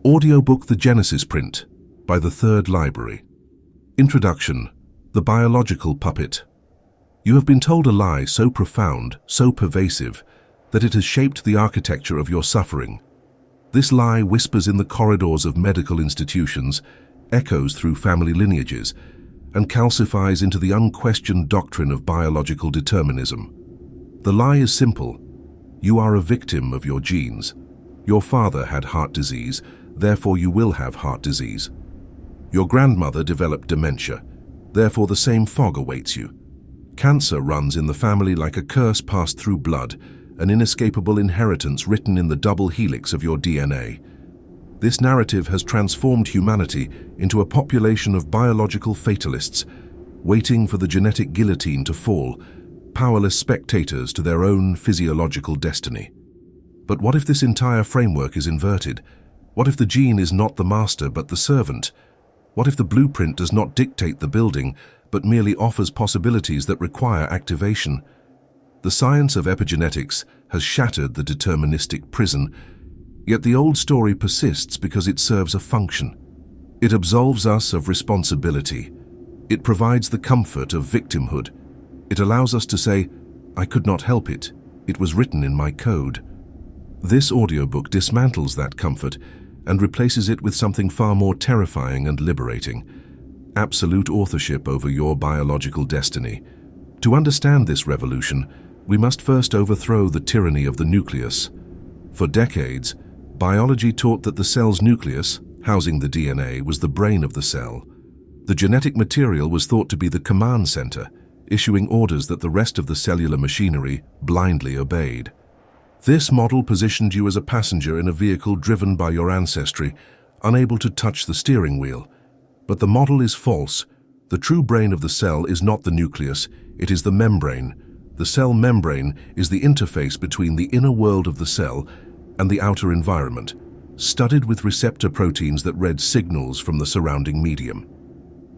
Audiobook The Genesis Print by the Third Library. Introduction. The Biological Puppet. You have been told a lie so profound, so pervasive, that it has shaped the architecture of your suffering. This lie whispers in the corridors of medical institutions, echoes through family lineages, and calcifies into the unquestioned doctrine of biological determinism. The lie is simple. You are a victim of your genes. Your father had heart disease, therefore you will have heart disease. Your grandmother developed dementia, therefore the same fog awaits you. Cancer runs in the family like a curse passed through blood, an inescapable inheritance written in the double helix of your DNA. This narrative has transformed humanity into a population of biological fatalists, waiting for the genetic guillotine to fall, powerless spectators to their own physiological destiny. But what if this entire framework is inverted? What if the gene is not the master but the servant? What if the blueprint does not dictate the building, but merely offers possibilities that require activation? The science of epigenetics has shattered the deterministic prison, yet the old story persists because it serves a function. It absolves us of responsibility. It provides the comfort of victimhood. It allows us to say, "I could not help it. It was written in my code." This audiobook dismantles that comfort and replaces it with something far more terrifying and liberating: absolute authorship over your biological destiny. To understand this revolution, we must first overthrow the tyranny of the nucleus. For decades, biology taught that the cell's nucleus, housing the DNA, was the brain of the cell. The genetic material was thought to be the command center, issuing orders that the rest of the cellular machinery blindly obeyed. This model positioned you as a passenger in a vehicle driven by your ancestry, unable to touch the steering wheel. But the model is false. The true brain of the cell is not the nucleus, it is the membrane. The cell membrane is the interface between the inner world of the cell and the outer environment, studded with receptor proteins that read signals from the surrounding medium.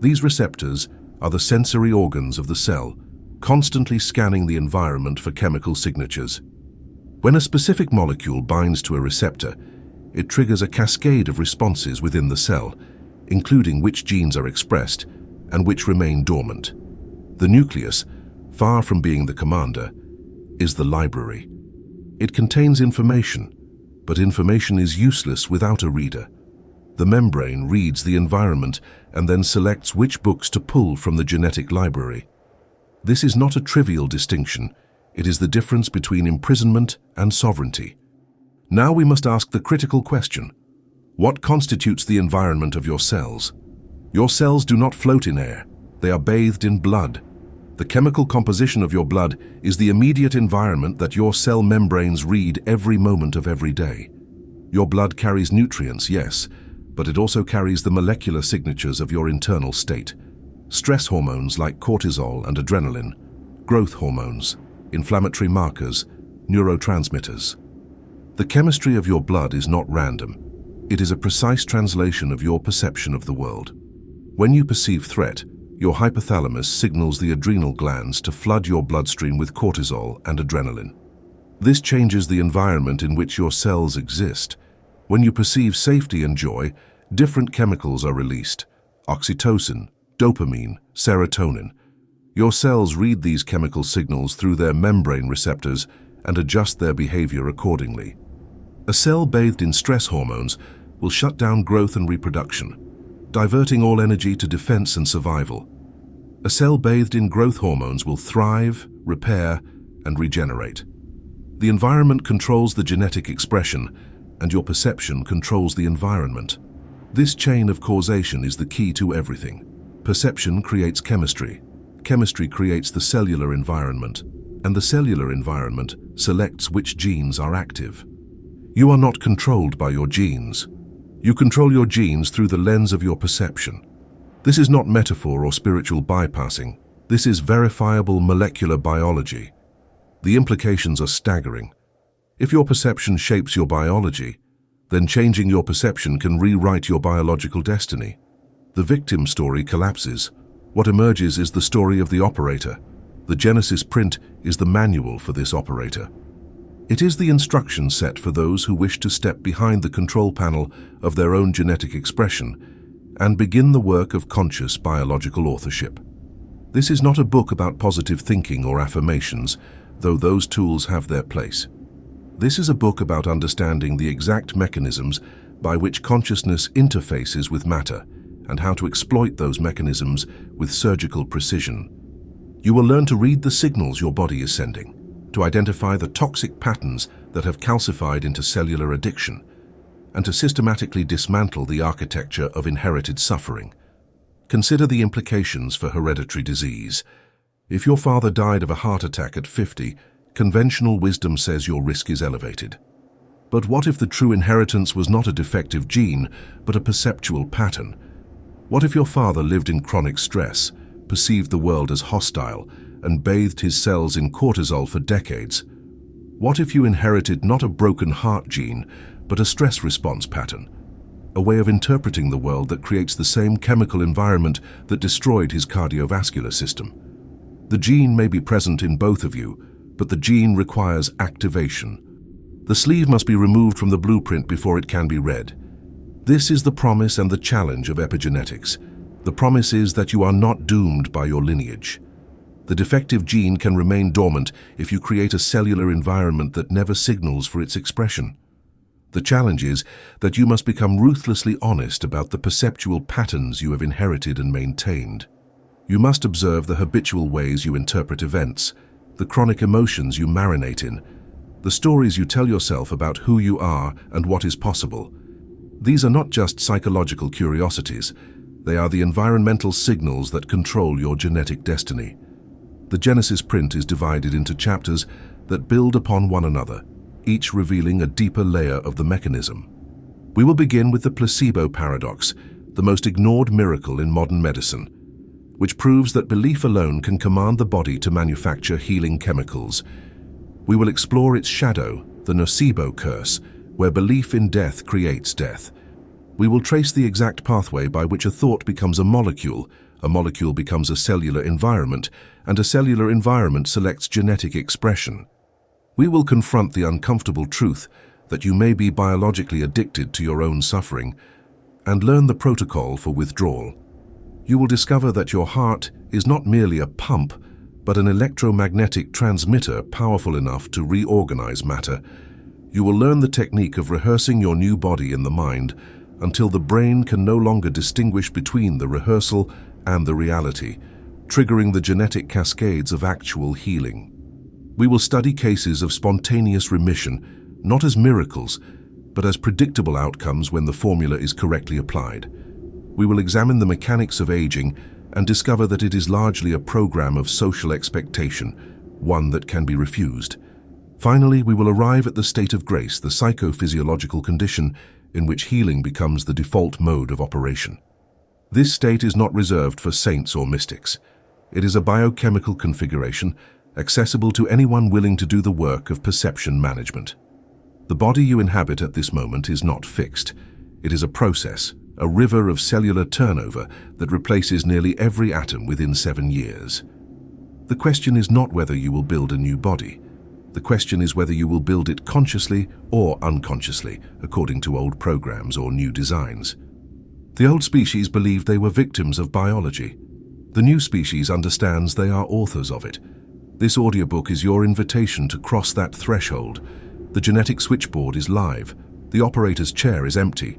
These receptors are the sensory organs of the cell, constantly scanning the environment for chemical signatures. When a specific molecule binds to a receptor, it triggers a cascade of responses within the cell, including which genes are expressed and which remain dormant. The nucleus, far from being the commander, is the library. It contains information, but information is useless without a reader. The membrane reads the environment and then selects which books to pull from the genetic library. This is not a trivial distinction. It is the difference between imprisonment and sovereignty. Now we must ask the critical question: what constitutes the environment of your cells? Your cells do not float in air. They are bathed in blood. The chemical composition of your blood is the immediate environment that your cell membranes read every moment of every day. Your blood carries nutrients, yes, but it also carries the molecular signatures of your internal state. Stress hormones like cortisol and adrenaline, growth hormones, inflammatory markers, neurotransmitters. The chemistry of your blood is not random. It is a precise translation of your perception of the world. When you perceive threat, your hypothalamus signals the adrenal glands to flood your bloodstream with cortisol and adrenaline. This changes the environment in which your cells exist. When you perceive safety and joy, different chemicals are released: oxytocin, dopamine, serotonin. Your cells read these chemical signals through their membrane receptors and adjust their behavior accordingly. A cell bathed in stress hormones will shut down growth and reproduction, diverting all energy to defense and survival. A cell bathed in growth hormones will thrive, repair, and regenerate. The environment controls the genetic expression, and your perception controls the environment. This chain of causation is the key to everything. Perception creates chemistry. Chemistry creates the cellular environment, and the cellular environment selects which genes are active. You are not controlled by your genes. You control your genes through the lens of your perception. This is not metaphor or spiritual bypassing. This is verifiable molecular biology. The implications are staggering. If your perception shapes your biology, then changing your perception can rewrite your biological destiny. The victim story collapses. What emerges is the story of the operator. The Genesis print is the manual for this operator. It is the instruction set for those who wish to step behind the control panel of their own genetic expression and begin the work of conscious biological authorship. This is not a book about positive thinking or affirmations, though those tools have their place. This is a book about understanding the exact mechanisms by which consciousness interfaces with matter and how to exploit those mechanisms with surgical precision. You will learn to read the signals your body is sending, to identify the toxic patterns that have calcified into cellular addiction, and to systematically dismantle the architecture of inherited suffering. Consider the implications for hereditary disease. If your father died of a heart attack at 50, conventional wisdom says your risk is elevated. But what if the true inheritance was not a defective gene, but a perceptual pattern? What if your father lived in chronic stress, perceived the world as hostile, and bathed his cells in cortisol for decades? What if you inherited not a broken heart gene, but a stress response pattern? A way of interpreting the world that creates the same chemical environment that destroyed his cardiovascular system. The gene may be present in both of you, but the gene requires activation. The sleeve must be removed from the blueprint before it can be read. This is the promise and the challenge of epigenetics. The promise is that you are not doomed by your lineage. The defective gene can remain dormant if you create a cellular environment that never signals for its expression. The challenge is that you must become ruthlessly honest about the perceptual patterns you have inherited and maintained. You must observe the habitual ways you interpret events, the chronic emotions you marinate in, the stories you tell yourself about who you are and what is possible. These are not just psychological curiosities. They are the environmental signals that control your genetic destiny. The Genesis print is divided into chapters that build upon one another, each revealing a deeper layer of the mechanism. We will begin with the placebo paradox, the most ignored miracle in modern medicine, which proves that belief alone can command the body to manufacture healing chemicals. We will explore its shadow, the nocebo curse, where belief in death creates death. We will trace the exact pathway by which a thought becomes a molecule becomes a cellular environment, and a cellular environment selects genetic expression. We will confront the uncomfortable truth that you may be biologically addicted to your own suffering, and learn the protocol for withdrawal. You will discover that your heart is not merely a pump, but an electromagnetic transmitter powerful enough to reorganize matter. You will learn the technique of rehearsing your new body in the mind until the brain can no longer distinguish between the rehearsal and the reality, triggering the genetic cascades of actual healing. We will study cases of spontaneous remission, not as miracles, but as predictable outcomes when the formula is correctly applied. We will examine the mechanics of aging and discover that it is largely a program of social expectation, one that can be refused. Finally, we will arrive at the state of grace, the psychophysiological condition in which healing becomes the default mode of operation. This state is not reserved for saints or mystics. It is a biochemical configuration accessible to anyone willing to do the work of perception management. The body you inhabit at this moment is not fixed. It is a process, a river of cellular turnover that replaces nearly every atom within 7 years. The question is not whether you will build a new body. The question is whether you will build it consciously or unconsciously, according to old programs or new designs. The old species believed they were victims of biology. The new species understands they are authors of it. This audiobook is your invitation to cross that threshold. The genetic switchboard is live. The operator's chair is empty.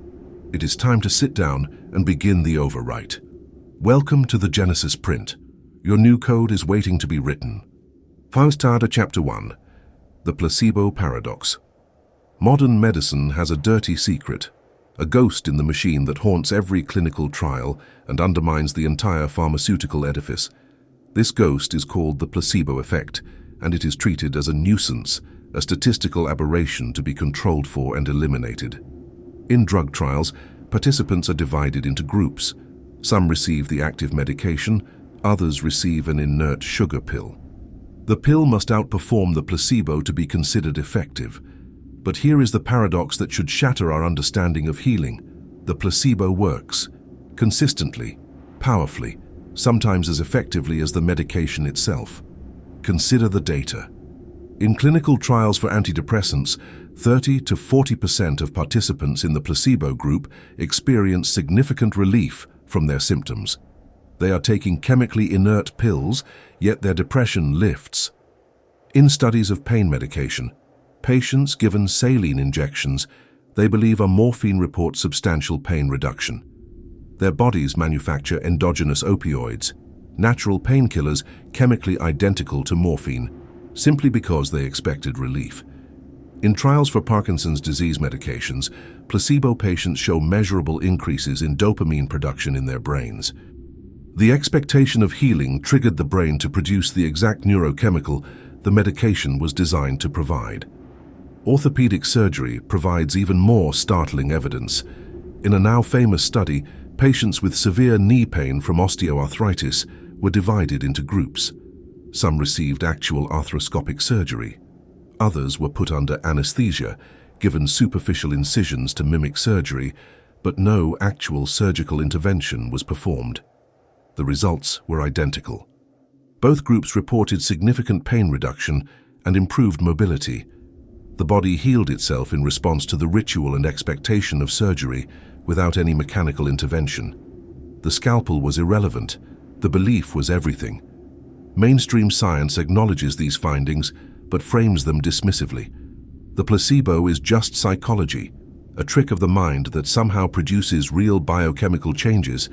It is time to sit down and begin the overwrite. Welcome to the Genesis print. Your new code is waiting to be written. Faustada Chapter 1. The Placebo Paradox. Modern medicine has a dirty secret, a ghost in the machine that haunts every clinical trial and undermines the entire pharmaceutical edifice. This ghost is called the placebo effect, and it is treated as a nuisance, a statistical aberration to be controlled for and eliminated. In drug trials, participants are divided into groups. Some receive the active medication, others receive an inert sugar pill. The pill must outperform the placebo to be considered effective. But here is the paradox that should shatter our understanding of healing. The placebo works, consistently, powerfully, sometimes as effectively as the medication itself. Consider the data. In clinical trials for antidepressants, 30 to 40% of participants in the placebo group experience significant relief from their symptoms. They are taking chemically inert pills, yet their depression lifts. In studies of pain medication, patients given saline injections, they believe a morphine reports substantial pain reduction. Their bodies manufacture endogenous opioids, natural painkillers chemically identical to morphine, simply because they expected relief. In trials for Parkinson's disease medications, placebo patients show measurable increases in dopamine production in their brains. The expectation of healing triggered the brain to produce the exact neurochemical the medication was designed to provide. Orthopedic surgery provides even more startling evidence. In a now famous study, patients with severe knee pain from osteoarthritis were divided into groups. Some received actual arthroscopic surgery. Others were put under anesthesia, given superficial incisions to mimic surgery, but no actual surgical intervention was performed. The results were identical. Both groups reported significant pain reduction and improved mobility. The body healed itself in response to the ritual and expectation of surgery without any mechanical intervention. The scalpel was irrelevant. The belief was everything. Mainstream science acknowledges these findings, but frames them dismissively. The placebo is just psychology, a trick of the mind that somehow produces real biochemical changes,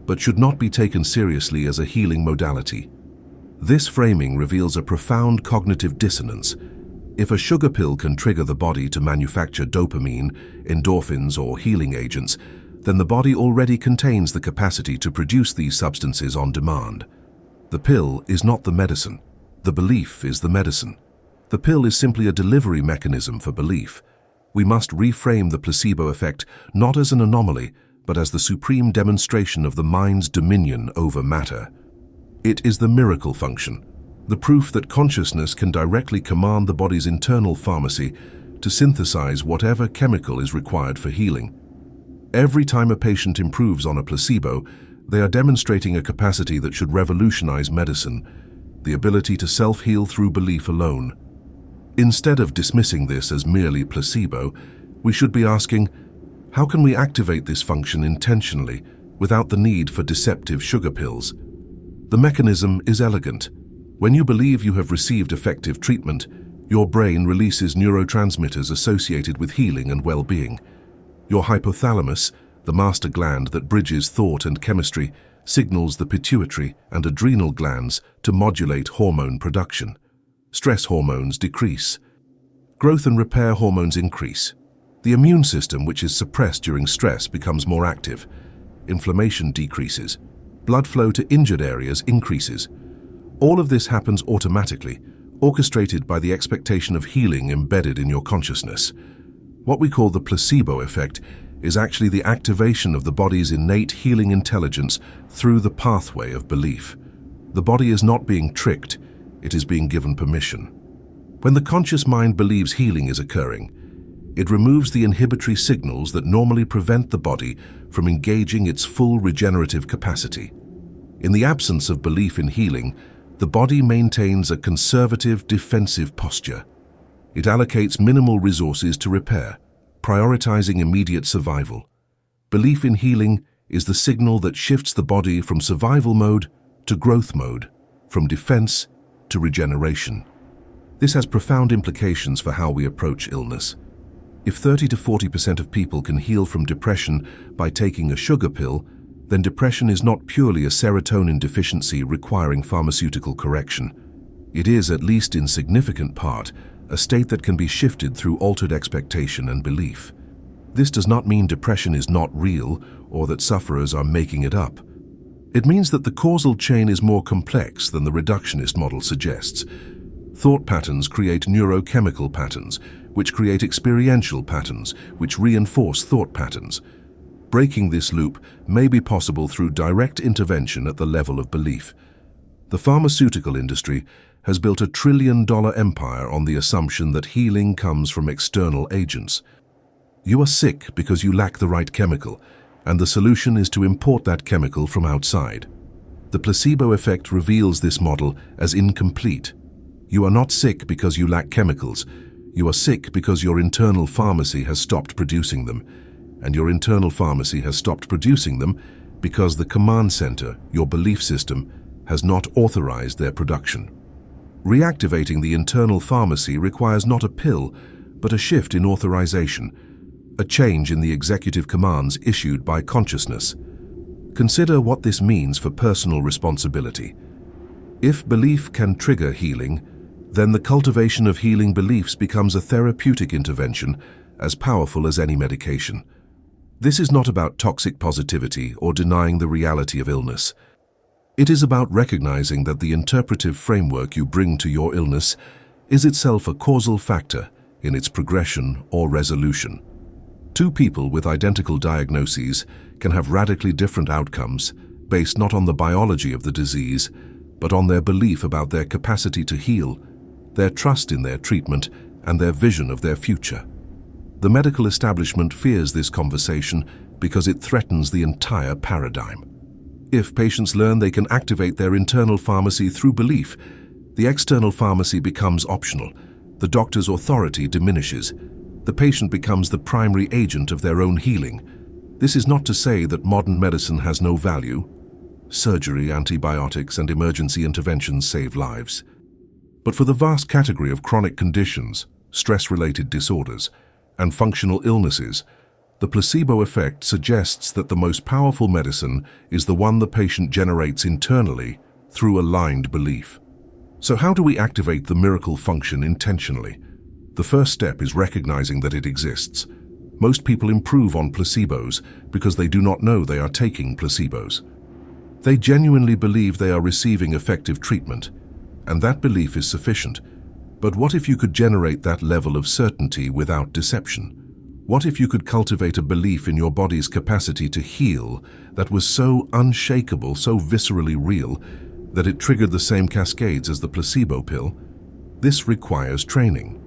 but should not be taken seriously as a healing modality. This framing reveals a profound cognitive dissonance. If a sugar pill can trigger the body to manufacture dopamine, endorphins, or healing agents, then the body already contains the capacity to produce these substances on demand. The pill is not the medicine. The belief is the medicine. The pill is simply a delivery mechanism for belief. We must reframe the placebo effect not as an anomaly, but as the supreme demonstration of the mind's dominion over matter. It is the miracle function, the proof that consciousness can directly command the body's internal pharmacy to synthesize whatever chemical is required for healing. Every time a patient improves on a placebo, they are demonstrating a capacity that should revolutionize medicine, the ability to self-heal through belief alone. Instead of dismissing this as merely placebo, we should be asking, how can we activate this function intentionally without the need for deceptive sugar pills? The mechanism is elegant. When you believe you have received effective treatment, your brain releases neurotransmitters associated with healing and well-being. Your hypothalamus, the master gland that bridges thought and chemistry, signals the pituitary and adrenal glands to modulate hormone production. Stress hormones decrease. Growth and repair hormones increase. The immune system, which is suppressed during stress, becomes more active. Inflammation decreases. Blood flow to injured areas increases. All of this happens automatically, orchestrated by the expectation of healing embedded in your consciousness. What we call the placebo effect is actually the activation of the body's innate healing intelligence through the pathway of belief. The body is not being tricked, it is being given permission. When the conscious mind believes healing is occurring, it removes the inhibitory signals that normally prevent the body from engaging its full regenerative capacity. In the absence of belief in healing, the body maintains a conservative, defensive posture. It allocates minimal resources to repair, prioritizing immediate survival. Belief in healing is the signal that shifts the body from survival mode to growth mode, from defense to regeneration. This has profound implications for how we approach illness. If 30 to 40% of people can heal from depression by taking a sugar pill, then depression is not purely a serotonin deficiency requiring pharmaceutical correction. It is, at least in significant part, a state that can be shifted through altered expectation and belief. This does not mean depression is not real or that sufferers are making it up. It means that the causal chain is more complex than the reductionist model suggests. Thought patterns create neurochemical patterns, which create experiential patterns, which reinforce thought patterns. Breaking this loop may be possible through direct intervention at the level of belief. The pharmaceutical industry has built a trillion-dollar empire on the assumption that healing comes from external agents. You are sick because you lack the right chemical, and the solution is to import that chemical from outside. The placebo effect reveals this model as incomplete. You are not sick because you lack chemicals. You are sick because your internal pharmacy has stopped producing them. And your internal pharmacy has stopped producing them because the command center, your belief system, has not authorized their production. Reactivating the internal pharmacy requires not a pill, but a shift in authorization, a change in the executive commands issued by consciousness. Consider what this means for personal responsibility. If belief can trigger healing, then the cultivation of healing beliefs becomes a therapeutic intervention as powerful as any medication. This is not about toxic positivity or denying the reality of illness. It is about recognizing that the interpretive framework you bring to your illness is itself a causal factor in its progression or resolution. Two people with identical diagnoses can have radically different outcomes based not on the biology of the disease, but on their belief about their capacity to heal, their trust in their treatment, and their vision of their future. The medical establishment fears this conversation because it threatens the entire paradigm. If patients learn they can activate their internal pharmacy through belief, the external pharmacy becomes optional. The doctor's authority diminishes. The patient becomes the primary agent of their own healing. This is not to say that modern medicine has no value. Surgery, antibiotics, and emergency interventions save lives. But for the vast category of chronic conditions, stress-related disorders, and functional illnesses, the placebo effect suggests that the most powerful medicine is the one the patient generates internally through aligned belief. So how do we activate the miracle function intentionally? The first step is recognizing that it exists. Most people improve on placebos because they do not know they are taking placebos. They genuinely believe they are receiving effective treatment, and that belief is sufficient. But what if you could generate that level of certainty without deception? What if you could cultivate a belief in your body's capacity to heal that was so unshakable, so viscerally real, that it triggered the same cascades as the placebo pill? This requires training.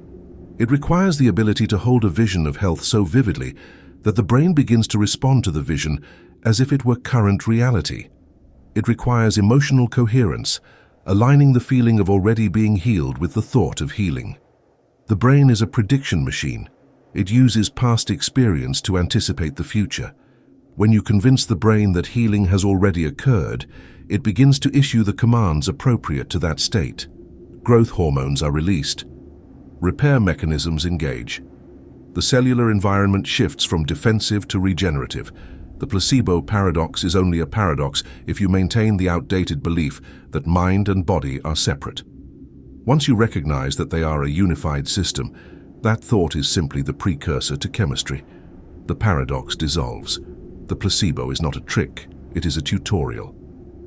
It requires the ability to hold a vision of health so vividly that the brain begins to respond to the vision as if it were current reality. It requires emotional coherence, aligning the feeling of already being healed with the thought of healing. The brain is a prediction machine. It uses past experience to anticipate the future. When you convince the brain that healing has already occurred, it begins to issue the commands appropriate to that state. Growth hormones are released. Repair mechanisms engage. The cellular environment shifts from defensive to regenerative. The placebo paradox is only a paradox if you maintain the outdated belief that mind and body are separate. Once you recognize that they are a unified system, that thought is simply the precursor to chemistry. The paradox dissolves. The placebo is not a trick, it is a tutorial.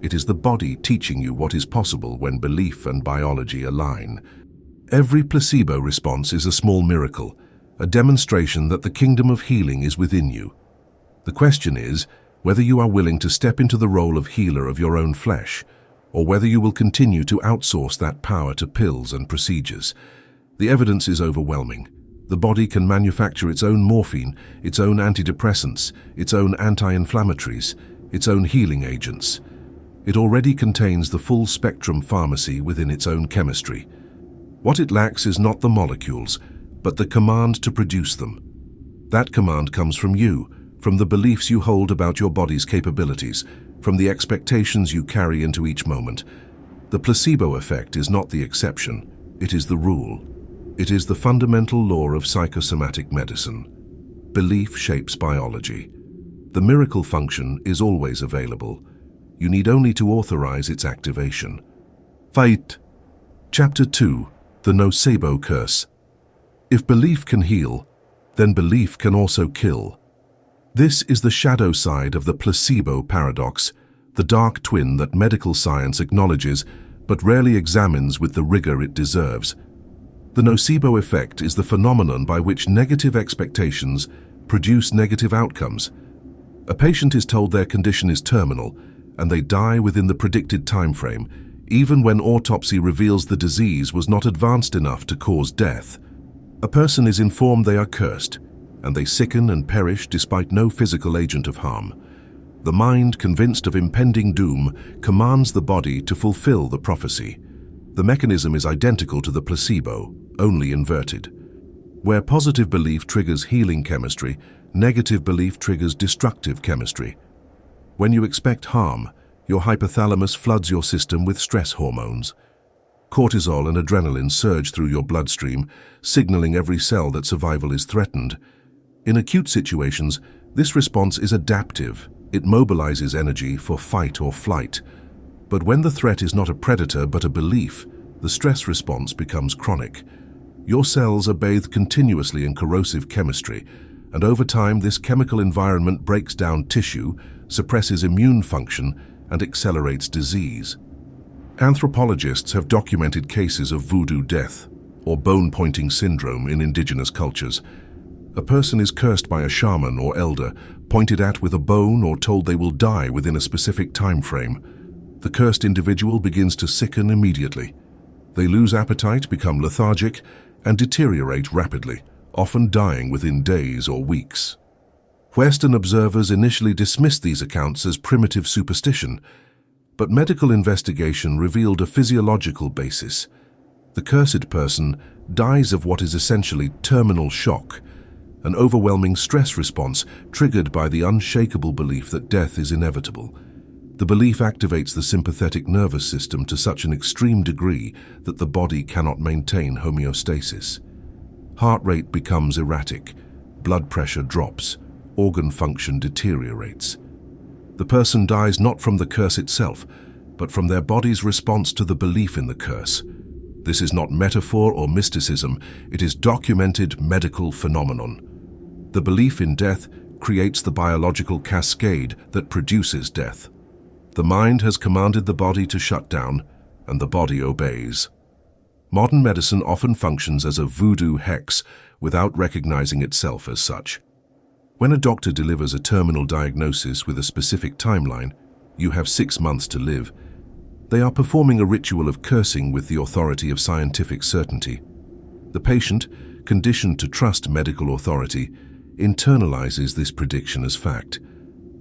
It is the body teaching you what is possible when belief and biology align. Every placebo response is a small miracle, a demonstration that the kingdom of healing is within you. The question is whether you are willing to step into the role of healer of your own flesh, or whether you will continue to outsource that power to pills and procedures. The evidence is overwhelming. The body can manufacture its own morphine, its own antidepressants, its own anti-inflammatories, its own healing agents. It already contains the full spectrum pharmacy within its own chemistry. What it lacks is not the molecules, but the command to produce them. That command comes from you, from the beliefs you hold about your body's capabilities, from the expectations you carry into each moment. The placebo effect is not the exception, it is the rule. It is the fundamental law of psychosomatic medicine. Belief shapes biology. The miracle function is always available. You need only to authorize its activation. Fight. Chapter 2. The Nocebo Curse. If belief can heal, then belief can also kill. This is the shadow side of the placebo paradox, the dark twin that medical science acknowledges but rarely examines with the rigor it deserves. The nocebo effect is the phenomenon by which negative expectations produce negative outcomes. A patient is told their condition is terminal, and they die within the predicted time frame, even when autopsy reveals the disease was not advanced enough to cause death. A person is informed they are cursed, and they sicken and perish despite no physical agent of harm. The mind, convinced of impending doom, commands the body to fulfill the prophecy. The mechanism is identical to the placebo, only inverted. Where positive belief triggers healing chemistry, negative belief triggers destructive chemistry. When you expect harm, your hypothalamus floods your system with stress hormones. Cortisol and adrenaline surge through your bloodstream, signaling every cell that survival is threatened. In acute situations, this response is adaptive. It mobilizes energy for fight or flight. But when the threat is not a predator but a belief, the stress response becomes chronic. Your cells are bathed continuously in corrosive chemistry, and over time this chemical environment breaks down tissue, suppresses immune function, and accelerates disease. Anthropologists have documented cases of voodoo death, or bone-pointing syndrome in indigenous cultures. A person is cursed by a shaman or elder, pointed at with a bone or told they will die within a specific time frame. The cursed individual begins to sicken immediately. They lose appetite, become lethargic, and deteriorate rapidly, often dying within days or weeks. Western observers initially dismissed these accounts as primitive superstition, but medical investigation revealed a physiological basis. The cursed person dies of what is essentially terminal shock, an overwhelming stress response triggered by the unshakable belief that death is inevitable. The belief activates the sympathetic nervous system to such an extreme degree that the body cannot maintain homeostasis. Heart rate becomes erratic, blood pressure drops, organ function deteriorates. The person dies not from the curse itself, but from their body's response to the belief in the curse. This is not metaphor or mysticism, it is documented medical phenomenon. The belief in death creates the biological cascade that produces death. The mind has commanded the body to shut down, and the body obeys. Modern medicine often functions as a voodoo hex without recognizing itself as such. When a doctor delivers a terminal diagnosis with a specific timeline, you have 6 months to live, they are performing a ritual of cursing with the authority of scientific certainty. The patient, conditioned to trust medical authority, internalizes this prediction as fact.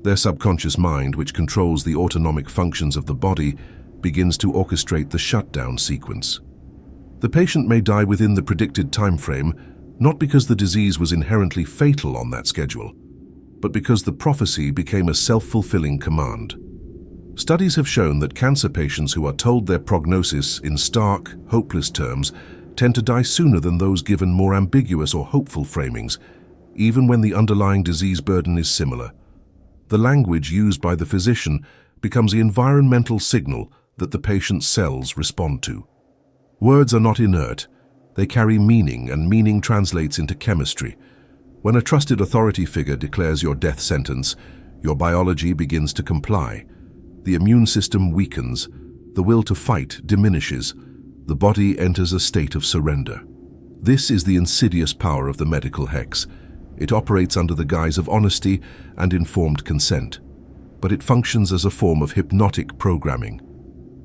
Their subconscious mind, which controls the autonomic functions of the body, begins to orchestrate the shutdown sequence. The patient may die within the predicted time frame, not because the disease was inherently fatal on that schedule, but because the prophecy became a self-fulfilling command. Studies have shown that cancer patients who are told their prognosis in stark, hopeless terms tend to die sooner than those given more ambiguous or hopeful framings, even when the underlying disease burden is similar. The language used by the physician becomes the environmental signal that the patient's cells respond to. Words are not inert. They carry meaning, and meaning translates into chemistry. When a trusted authority figure declares your death sentence, your biology begins to comply. The immune system weakens, the will to fight diminishes, the body enters a state of surrender. This is the insidious power of the medical hex. It operates under the guise of honesty and informed consent, but it functions as a form of hypnotic programming.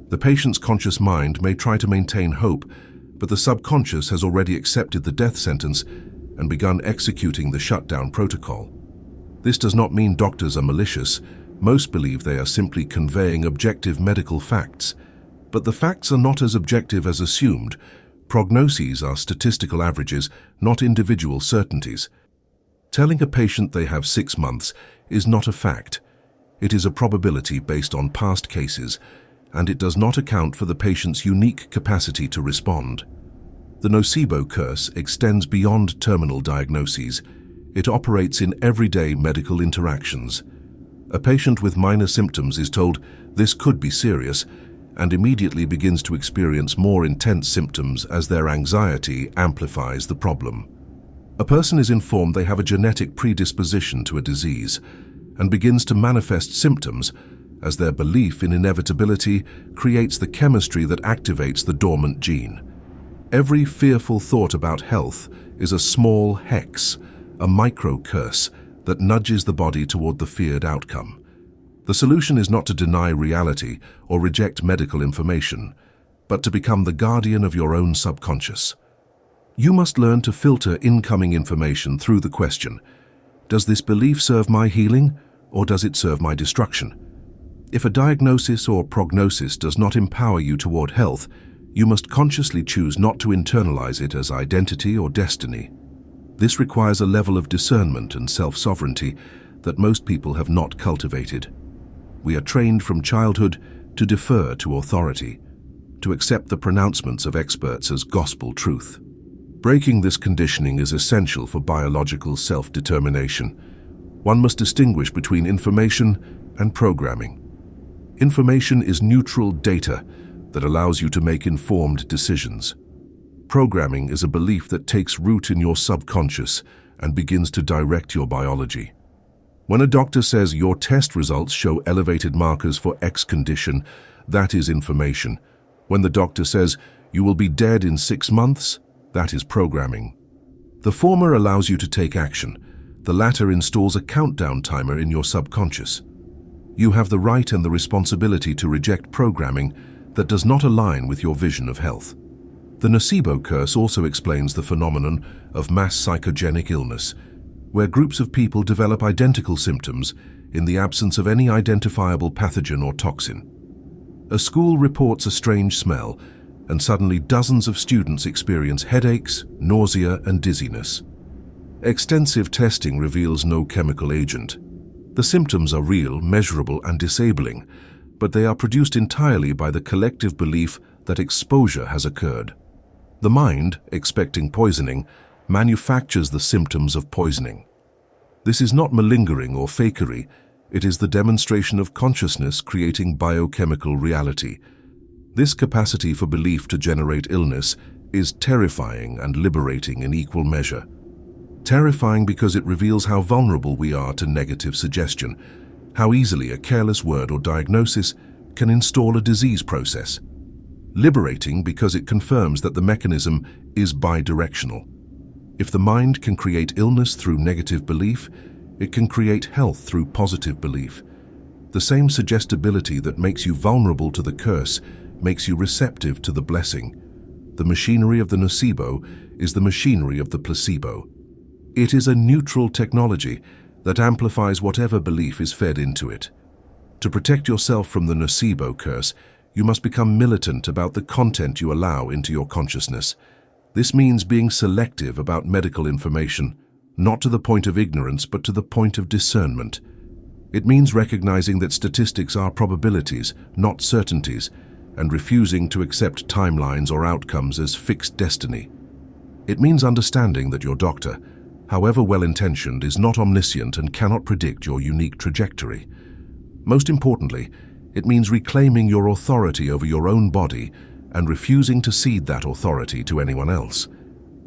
The patient's conscious mind may try to maintain hope, but the subconscious has already accepted the death sentence and begun executing the shutdown protocol. This does not mean doctors are malicious. Most believe they are simply conveying objective medical facts. But the facts are not as objective as assumed. Prognoses are statistical averages, not individual certainties. Telling a patient they have 6 months is not a fact. It is a probability based on past cases, and it does not account for the patient's unique capacity to respond. The nocebo curse extends beyond terminal diagnoses. It operates in everyday medical interactions. A patient with minor symptoms is told this could be serious and immediately begins to experience more intense symptoms as their anxiety amplifies the problem. A person is informed they have a genetic predisposition to a disease and begins to manifest symptoms as their belief in inevitability creates the chemistry that activates the dormant gene. Every fearful thought about health is a small hex, a micro-curse that nudges the body toward the feared outcome. The solution is not to deny reality or reject medical information, but to become the guardian of your own subconscious. You must learn to filter incoming information through the question, does this belief serve my healing or does it serve my destruction? If a diagnosis or prognosis does not empower you toward health, You must consciously choose not to internalize it as identity or destiny. This requires a level of discernment and self-sovereignty that most people have not cultivated. We are trained from childhood to defer to authority, to accept the pronouncements of experts as gospel truth. Breaking this conditioning is essential for biological self-determination. One must distinguish between information and programming. Information is neutral data that allows you to make informed decisions. Programming is a belief that takes root in your subconscious and begins to direct your biology. When a doctor says your test results show elevated markers for X condition, that is information. When the doctor says you will be dead in 6 months, that is programming. The former allows you to take action. The latter installs a countdown timer in your subconscious. You have the right and the responsibility to reject programming that does not align with your vision of health. The nocebo curse also explains the phenomenon of mass psychogenic illness, where groups of people develop identical symptoms in the absence of any identifiable pathogen or toxin. A school reports a strange smell, and suddenly dozens of students experience headaches, nausea, and dizziness. Extensive testing reveals no chemical agent. The symptoms are real, measurable, and disabling, but they are produced entirely by the collective belief that exposure has occurred. The mind, expecting poisoning, manufactures the symptoms of poisoning. This is not malingering or fakery, it is the demonstration of consciousness creating biochemical reality. This capacity for belief to generate illness is terrifying and liberating in equal measure. Terrifying because it reveals how vulnerable we are to negative suggestion, how easily a careless word or diagnosis can install a disease process. Liberating because it confirms that the mechanism is bidirectional. If the mind can create illness through negative belief, it can create health through positive belief. The same suggestibility that makes you vulnerable to the curse makes you receptive to the blessing. The machinery of the nocebo is the machinery of the placebo. It is a neutral technology that amplifies whatever belief is fed into it. To protect yourself from the nocebo curse, you must become militant about the content you allow into your consciousness. This means being selective about medical information, not to the point of ignorance, but to the point of discernment. It means recognizing that statistics are probabilities, not certainties, and refusing to accept timelines or outcomes as fixed destiny. It means understanding that your doctor, however well-intentioned, is not omniscient and cannot predict your unique trajectory. Most importantly, it means reclaiming your authority over your own body and refusing to cede that authority to anyone else.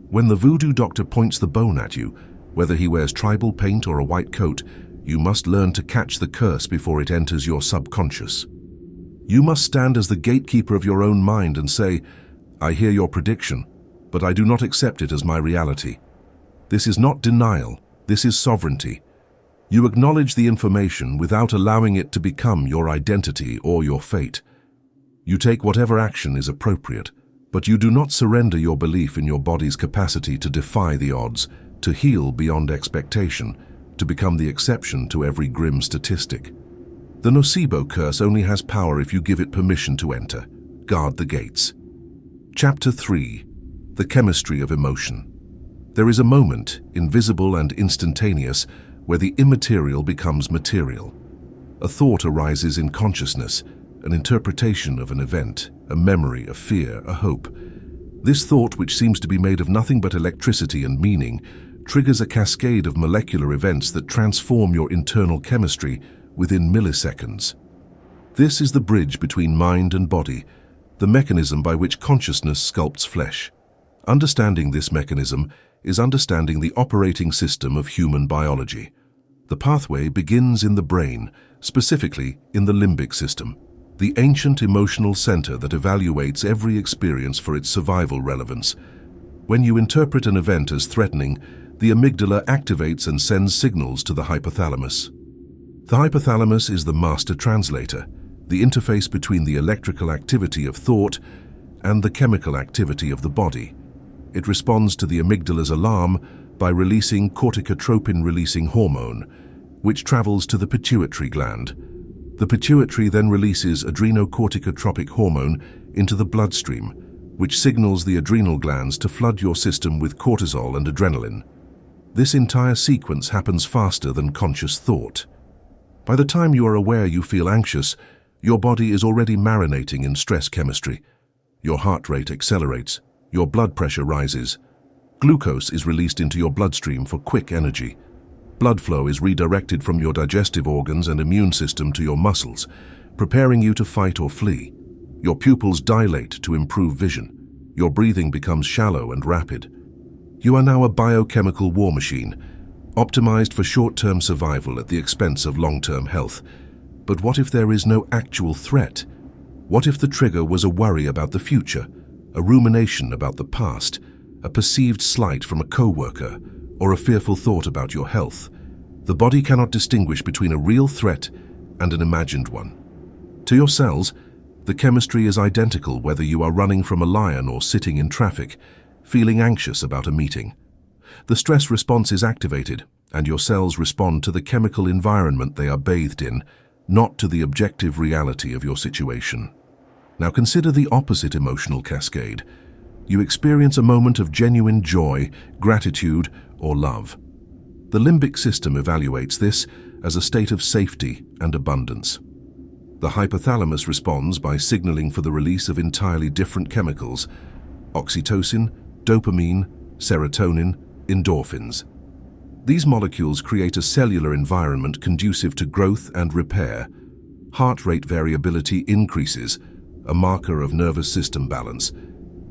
When the voodoo doctor points the bone at you, whether he wears tribal paint or a white coat, you must learn to catch the curse before it enters your subconscious. You must stand as the gatekeeper of your own mind and say, "I hear your prediction, but I do not accept it as my reality." This is not denial, this is sovereignty. You acknowledge the information without allowing it to become your identity or your fate. You take whatever action is appropriate, but you do not surrender your belief in your body's capacity to defy the odds, to heal beyond expectation, to become the exception to every grim statistic. The nocebo curse only has power if you give it permission to enter. Guard the gates. Chapter 3. The Chemistry of Emotion. There is a moment, invisible and instantaneous, where the immaterial becomes material. A thought arises in consciousness, an interpretation of an event, a memory, a fear, a hope. This thought, which seems to be made of nothing but electricity and meaning, triggers a cascade of molecular events that transform your internal chemistry within milliseconds. This is the bridge between mind and body, the mechanism by which consciousness sculpts flesh. Understanding this mechanism is understanding the operating system of human biology. The pathway begins in the brain, specifically in the limbic system, the ancient emotional center that evaluates every experience for its survival relevance. When you interpret an event as threatening, the amygdala activates and sends signals to the hypothalamus. The hypothalamus is the master translator, the interface between the electrical activity of thought and the chemical activity of the body. It responds to the amygdala's alarm by releasing corticotropin-releasing hormone, which travels to the pituitary gland. The pituitary then releases adrenocorticotropic hormone into the bloodstream, which signals the adrenal glands to flood your system with cortisol and adrenaline. This entire sequence happens faster than conscious thought. By the time you are aware you feel anxious, your body is already marinating in stress chemistry. Your heart rate accelerates, your blood pressure rises. Glucose is released into your bloodstream for quick energy. Blood flow is redirected from your digestive organs and immune system to your muscles, preparing you to fight or flee. Your pupils dilate to improve vision. Your breathing becomes shallow and rapid. You are now a biochemical war machine, optimized for short-term survival at the expense of long-term health. But what if there is no actual threat? What if the trigger was a worry about the future, a rumination about the past, a perceived slight from a coworker, or a fearful thought about your health? The body cannot distinguish between a real threat and an imagined one. To your cells, the chemistry is identical whether you are running from a lion or sitting in traffic, feeling anxious about a meeting. The stress response is activated, and your cells respond to the chemical environment they are bathed in, not to the objective reality of your situation. Now consider the opposite emotional cascade. You experience a moment of genuine joy, gratitude, or love. The limbic system evaluates this as a state of safety and abundance. The hypothalamus responds by signaling for the release of entirely different chemicals: oxytocin, dopamine, serotonin, endorphins. These molecules create a cellular environment conducive to growth and repair. Heart rate variability increases, a marker of nervous system balance.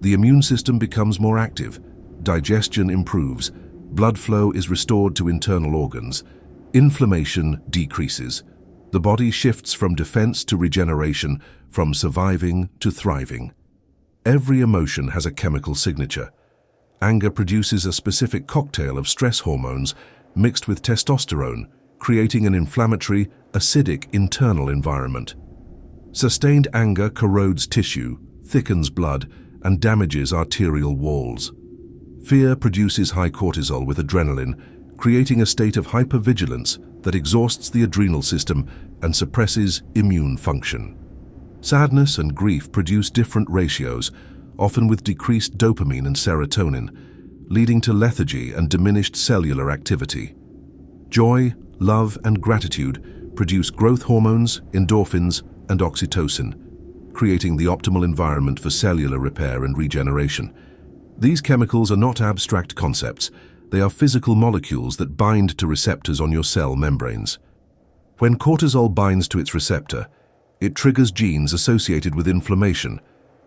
The immune system becomes more active, digestion improves, blood flow is restored to internal organs, inflammation decreases. The body shifts from defense to regeneration, from surviving to thriving. Every emotion has a chemical signature. Anger produces a specific cocktail of stress hormones mixed with testosterone, creating an inflammatory, acidic internal environment. Sustained anger corrodes tissue, thickens blood, and damages arterial walls. Fear produces high cortisol with adrenaline, creating a state of hypervigilance that exhausts the adrenal system and suppresses immune function. Sadness and grief produce different ratios, often with decreased dopamine and serotonin, leading to lethargy and diminished cellular activity. Joy, love, and gratitude produce growth hormones, endorphins, and oxytocin, creating the optimal environment for cellular repair and regeneration. These chemicals are not abstract concepts. They are physical molecules that bind to receptors on your cell membranes. When cortisol binds to its receptor, it triggers genes associated with inflammation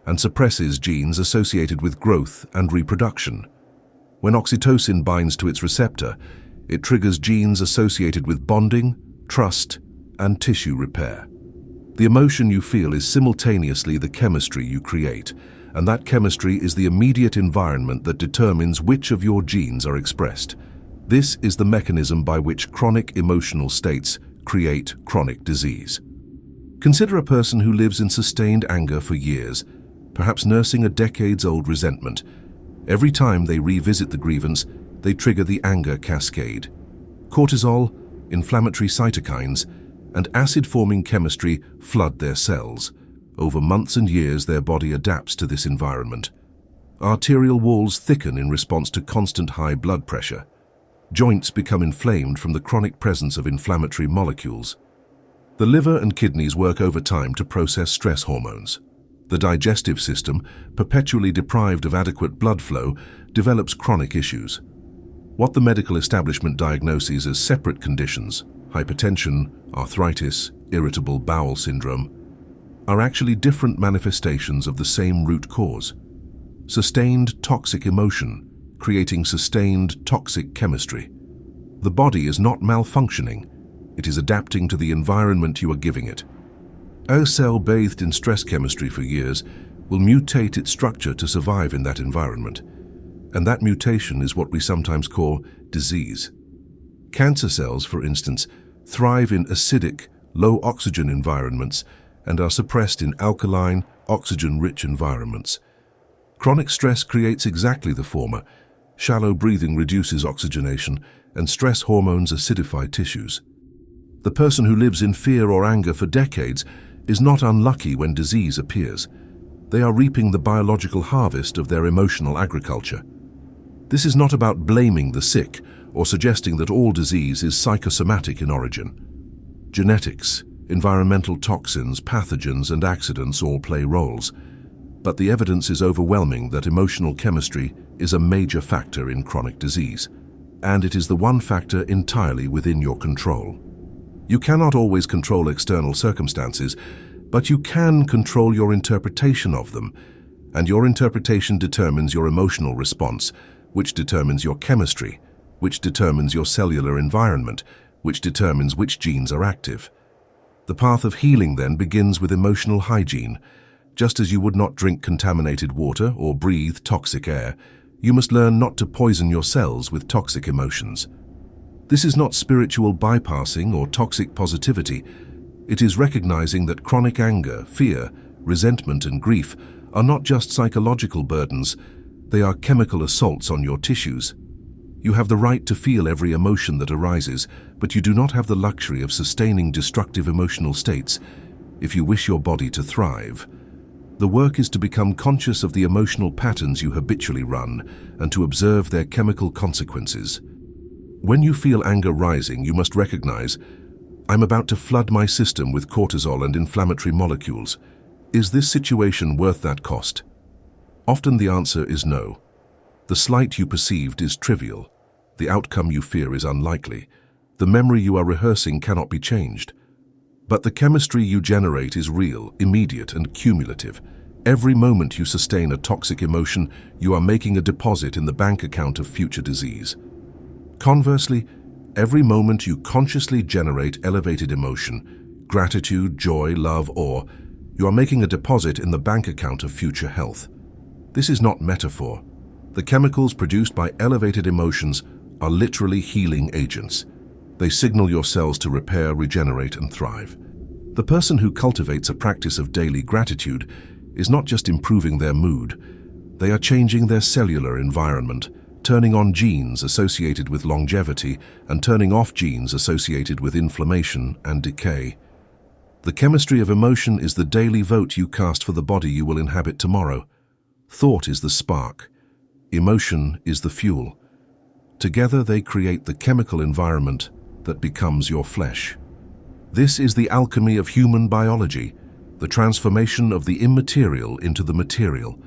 and suppresses genes associated with growth and reproduction. When oxytocin binds to its receptor, it triggers genes associated with bonding, trust, and tissue repair. The emotion you feel is simultaneously the chemistry you create, and that chemistry is the immediate environment that determines which of your genes are expressed. This is the mechanism by which chronic emotional states create chronic disease. Consider a person who lives in sustained anger for years, perhaps nursing a decades-old resentment. Every time they revisit the grievance, they trigger the anger cascade. Cortisol, inflammatory cytokines, and acid-forming chemistry flood their cells. Over months and years, their body adapts to this environment. Arterial walls thicken in response to constant high blood pressure. Joints become inflamed from the chronic presence of inflammatory molecules. The liver and kidneys work overtime to process stress hormones. The digestive system, perpetually deprived of adequate blood flow, develops chronic issues. What the medical establishment diagnoses as separate conditions, hypertension, arthritis, irritable bowel syndrome, are actually different manifestations of the same root cause. Sustained toxic emotion, creating sustained toxic chemistry. The body is not malfunctioning, it is adapting to the environment you are giving it. A cell bathed in stress chemistry for years will mutate its structure to survive in that environment, and that mutation is what we sometimes call disease. Cancer cells, for instance, thrive in acidic, low-oxygen environments and are suppressed in alkaline, oxygen-rich environments. Chronic stress creates exactly the former. Shallow breathing reduces oxygenation, and stress hormones acidify tissues. The person who lives in fear or anger for decades is not unlucky when disease appears. They are reaping the biological harvest of their emotional agriculture. This is not about blaming the sick or suggesting that all disease is psychosomatic in origin. Genetics, environmental toxins, pathogens, and accidents all play roles, but the evidence is overwhelming that emotional chemistry is a major factor in chronic disease, and it is the one factor entirely within your control. You cannot always control external circumstances, but you can control your interpretation of them, and your interpretation determines your emotional response, which determines your chemistry, which determines your cellular environment, which determines which genes are active. The path of healing then begins with emotional hygiene. Just as you would not drink contaminated water or breathe toxic air, you must learn not to poison your cells with toxic emotions. This is not spiritual bypassing or toxic positivity. It is recognizing that chronic anger, fear, resentment, and grief are not just psychological burdens, they are chemical assaults on your tissues. You have the right to feel every emotion that arises, but you do not have the luxury of sustaining destructive emotional states if you wish your body to thrive. The work is to become conscious of the emotional patterns you habitually run and to observe their chemical consequences. When you feel anger rising, you must recognize, I'm about to flood my system with cortisol and inflammatory molecules. Is this situation worth that cost? Often the answer is no. The slight you perceived is trivial. The outcome you fear is unlikely. The memory you are rehearsing cannot be changed. But the chemistry you generate is real, immediate, and cumulative. Every moment you sustain a toxic emotion, you are making a deposit in the bank account of future disease. Conversely, every moment you consciously generate elevated emotion, gratitude, joy, love, awe, you are making a deposit in the bank account of future health. This is not metaphor. The chemicals produced by elevated emotions are literally healing agents. They signal your cells to repair, regenerate, and thrive. The person who cultivates a practice of daily gratitude is not just improving their mood, they are changing their cellular environment, turning on genes associated with longevity and turning off genes associated with inflammation and decay. The chemistry of emotion is the daily vote you cast for the body you will inhabit tomorrow. Thought is the spark. Emotion is the fuel. Together they create the chemical environment that becomes your flesh. This is the alchemy of human biology, the transformation of the immaterial into the material.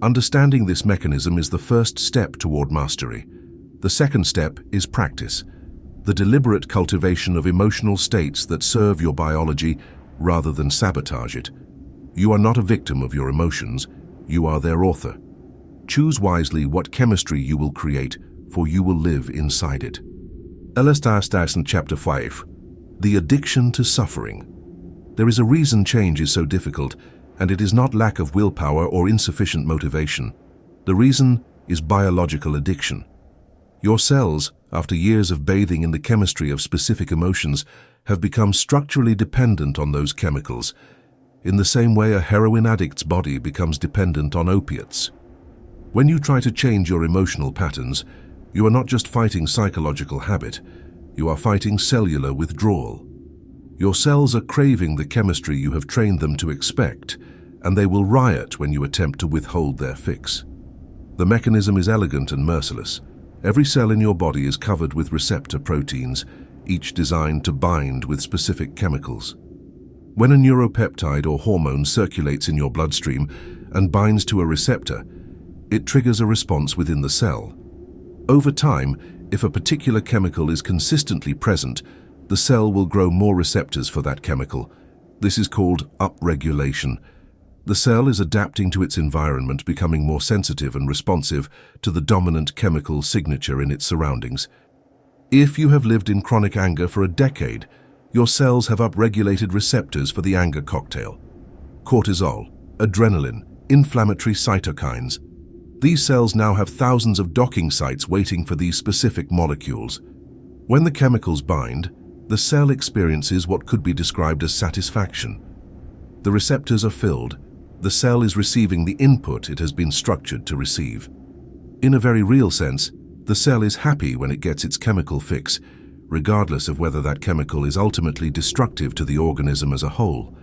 Understanding this mechanism is the first step toward mastery. The second step is practice, the deliberate cultivation of emotional states that serve your biology rather than sabotage it. You are not a victim of your emotions, you are their author. Choose wisely what chemistry you will create, for you will live inside it. Elastastas in Chapter 5. The addiction to suffering. There is a reason change is so difficult, and it is not lack of willpower or insufficient motivation. The reason is biological addiction. Your cells, after years of bathing in the chemistry of specific emotions, have become structurally dependent on those chemicals, in the same way a heroin addict's body becomes dependent on opiates. When you try to change your emotional patterns, you are not just fighting psychological habit, you are fighting cellular withdrawal. Your cells are craving the chemistry you have trained them to expect, and they will riot when you attempt to withhold their fix. The mechanism is elegant and merciless. Every cell in your body is covered with receptor proteins, each designed to bind with specific chemicals. When a neuropeptide or hormone circulates in your bloodstream and binds to a receptor, it triggers a response within the cell. Over time, if a particular chemical is consistently present, the cell will grow more receptors for that chemical. This is called upregulation. The cell is adapting to its environment, becoming more sensitive and responsive to the dominant chemical signature in its surroundings. If you have lived in chronic anger for a decade, your cells have upregulated receptors for the anger cocktail: cortisol, adrenaline, inflammatory cytokines. These cells now have thousands of docking sites waiting for these specific molecules. When the chemicals bind, the cell experiences what could be described as satisfaction. The receptors are filled. The cell is receiving the input it has been structured to receive. In a very real sense, the cell is happy when it gets its chemical fix, regardless of whether that chemical is ultimately destructive to the organism as a whole.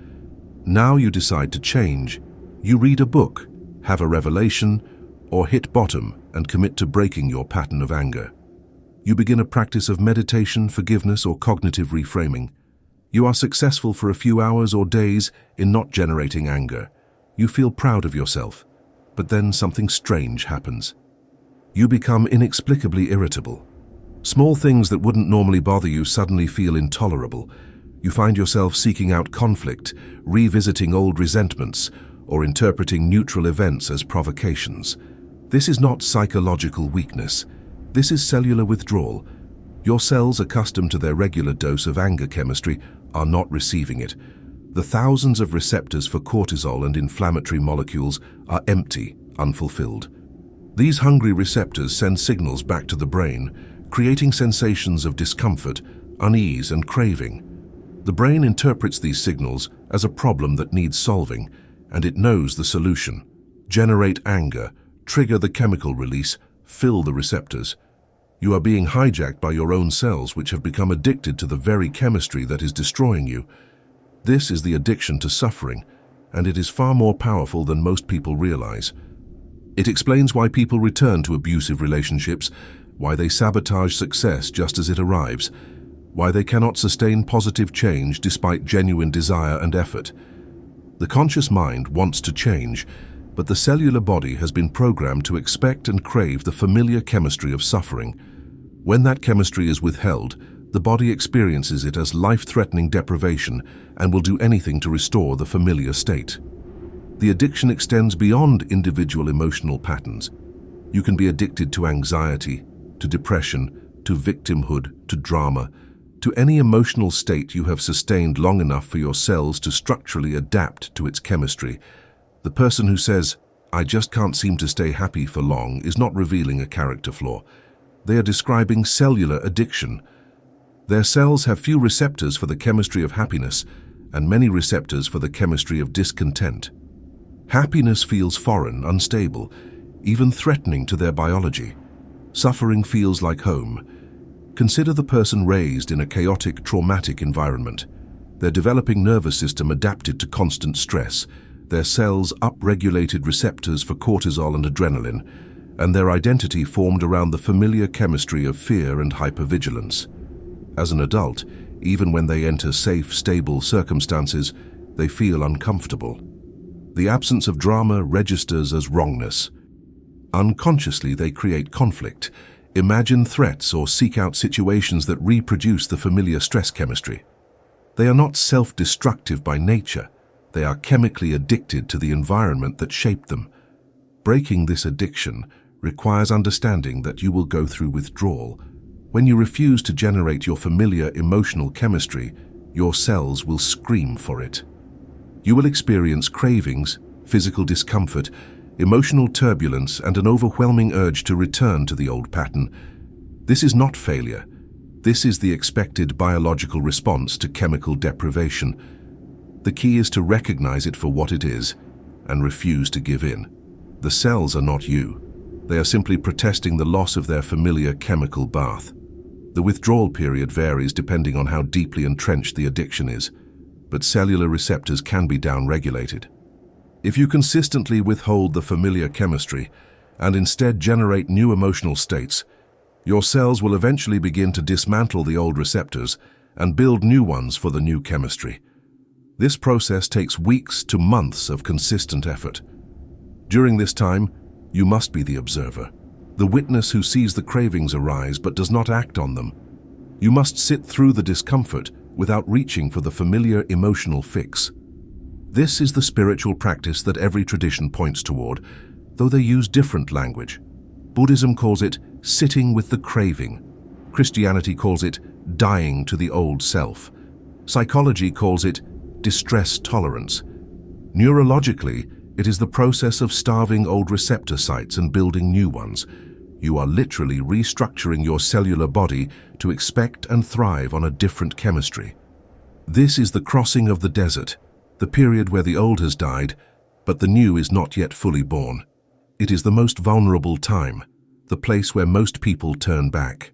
Now you decide to change. You read a book, have a revelation, or hit bottom and commit to breaking your pattern of anger. You begin a practice of meditation, forgiveness, or cognitive reframing. You are successful for a few hours or days in not generating anger. You feel proud of yourself, but then something strange happens. You become inexplicably irritable. Small things that wouldn't normally bother you suddenly feel intolerable. You find yourself seeking out conflict, revisiting old resentments, or interpreting neutral events as provocations. This is not psychological weakness. This is cellular withdrawal. Your cells, accustomed to their regular dose of anger chemistry, are not receiving it. The thousands of receptors for cortisol and inflammatory molecules are empty, unfulfilled. These hungry receptors send signals back to the brain, creating sensations of discomfort, unease, and craving. The brain interprets these signals as a problem that needs solving, and it knows the solution. Generate anger, trigger the chemical release, fill the receptors. You are being hijacked by your own cells, which have become addicted to the very chemistry that is destroying you. This is the addiction to suffering, and it is far more powerful than most people realize. It explains why people return to abusive relationships, why they sabotage success just as it arrives, why they cannot sustain positive change despite genuine desire and effort. The conscious mind wants to change, but the cellular body has been programmed to expect and crave the familiar chemistry of suffering. When that chemistry is withheld, the body experiences it as life-threatening deprivation and will do anything to restore the familiar state. The addiction extends beyond individual emotional patterns. You can be addicted to anxiety, to depression, to victimhood, to drama, to any emotional state you have sustained long enough for your cells to structurally adapt to its chemistry. The person who says, "I just can't seem to stay happy for long," is not revealing a character flaw. They are describing cellular addiction. Their cells have few receptors for the chemistry of happiness and many receptors for the chemistry of discontent. Happiness feels foreign, unstable, even threatening to their biology. Suffering feels like home. Consider the person raised in a chaotic, traumatic environment. Their developing nervous system adapted to constant stress, their cells upregulated receptors for cortisol and adrenaline, and their identity formed around the familiar chemistry of fear and hypervigilance. As an adult, even when they enter safe, stable circumstances, they feel uncomfortable. The absence of drama registers as wrongness. Unconsciously, they create conflict, imagine threats, or seek out situations that reproduce the familiar stress chemistry. They are not self-destructive by nature. They are chemically addicted to the environment that shaped them. Breaking this addiction requires understanding that you will go through withdrawal. When you refuse to generate your familiar emotional chemistry, your cells will scream for it. You will experience cravings, physical discomfort, emotional turbulence, and an overwhelming urge to return to the old pattern. This is not failure. This is the expected biological response to chemical deprivation. The key is to recognize it for what it is and refuse to give in. The cells are not you. They are simply protesting the loss of their familiar chemical bath. The withdrawal period varies depending on how deeply entrenched the addiction is, but cellular receptors can be downregulated. If you consistently withhold the familiar chemistry and instead generate new emotional states, your cells will eventually begin to dismantle the old receptors and build new ones for the new chemistry. This process takes weeks to months of consistent effort. During this time, you must be the observer, the witness who sees the cravings arise but does not act on them. You must sit through the discomfort without reaching for the familiar emotional fix. This is the spiritual practice that every tradition points toward, though they use different language. Buddhism calls it sitting with the craving. Christianity calls it dying to the old self. Psychology calls it distress tolerance. Neurologically, it is the process of starving old receptor sites and building new ones. You are literally restructuring your cellular body to expect and thrive on a different chemistry. This is the crossing of the desert, the period where the old has died, but the new is not yet fully born. It is the most vulnerable time, the place where most people turn back.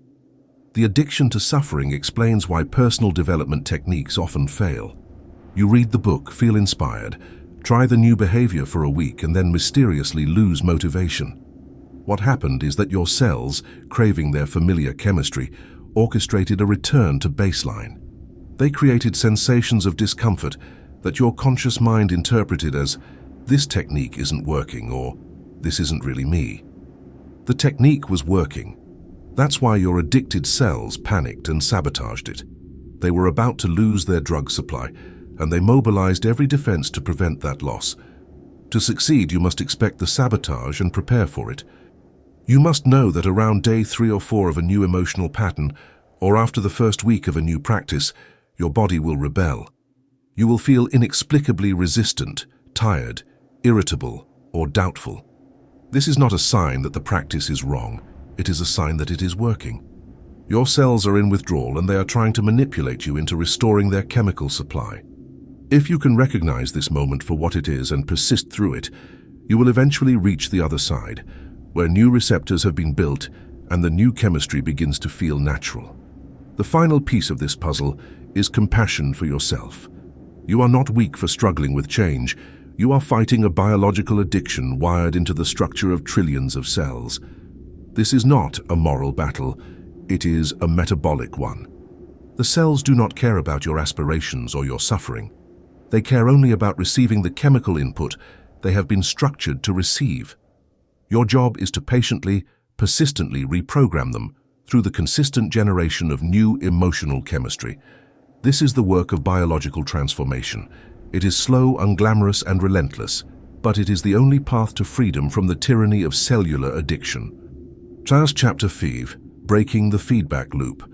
The addiction to suffering explains why personal development techniques often fail. You read the book, feel inspired, Try the new behavior for a week and then mysteriously lose motivation. What happened is that your cells, craving their familiar chemistry, orchestrated a return to baseline. They created sensations of discomfort that your conscious mind interpreted as, "This technique isn't working," or "This isn't really me." The technique was working. That's why your addicted cells panicked and sabotaged it. They were about to lose their drug supply, and they mobilized every defense to prevent that loss. To succeed, you must expect the sabotage and prepare for it. You must know that around day 3 or 4 of a new emotional pattern, or after the first week of a new practice, your body will rebel. You will feel inexplicably resistant, tired, irritable, or doubtful. This is not a sign that the practice is wrong. It is a sign that it is working. Your cells are in withdrawal and they are trying to manipulate you into restoring their chemical supply. If you can recognize this moment for what it is and persist through it, you will eventually reach the other side, where new receptors have been built and the new chemistry begins to feel natural. The final piece of this puzzle is compassion for yourself. You are not weak for struggling with change. You are fighting a biological addiction wired into the structure of trillions of cells. This is not a moral battle. It is a metabolic one. The cells do not care about your aspirations or your suffering. They care only about receiving the chemical input they have been structured to receive. Your job is to patiently, persistently reprogram them through the consistent generation of new emotional chemistry. This is the work of biological transformation. It is slow, unglamorous, and relentless, but it is the only path to freedom from the tyranny of cellular addiction. Chapter 5, Breaking the Feedback Loop.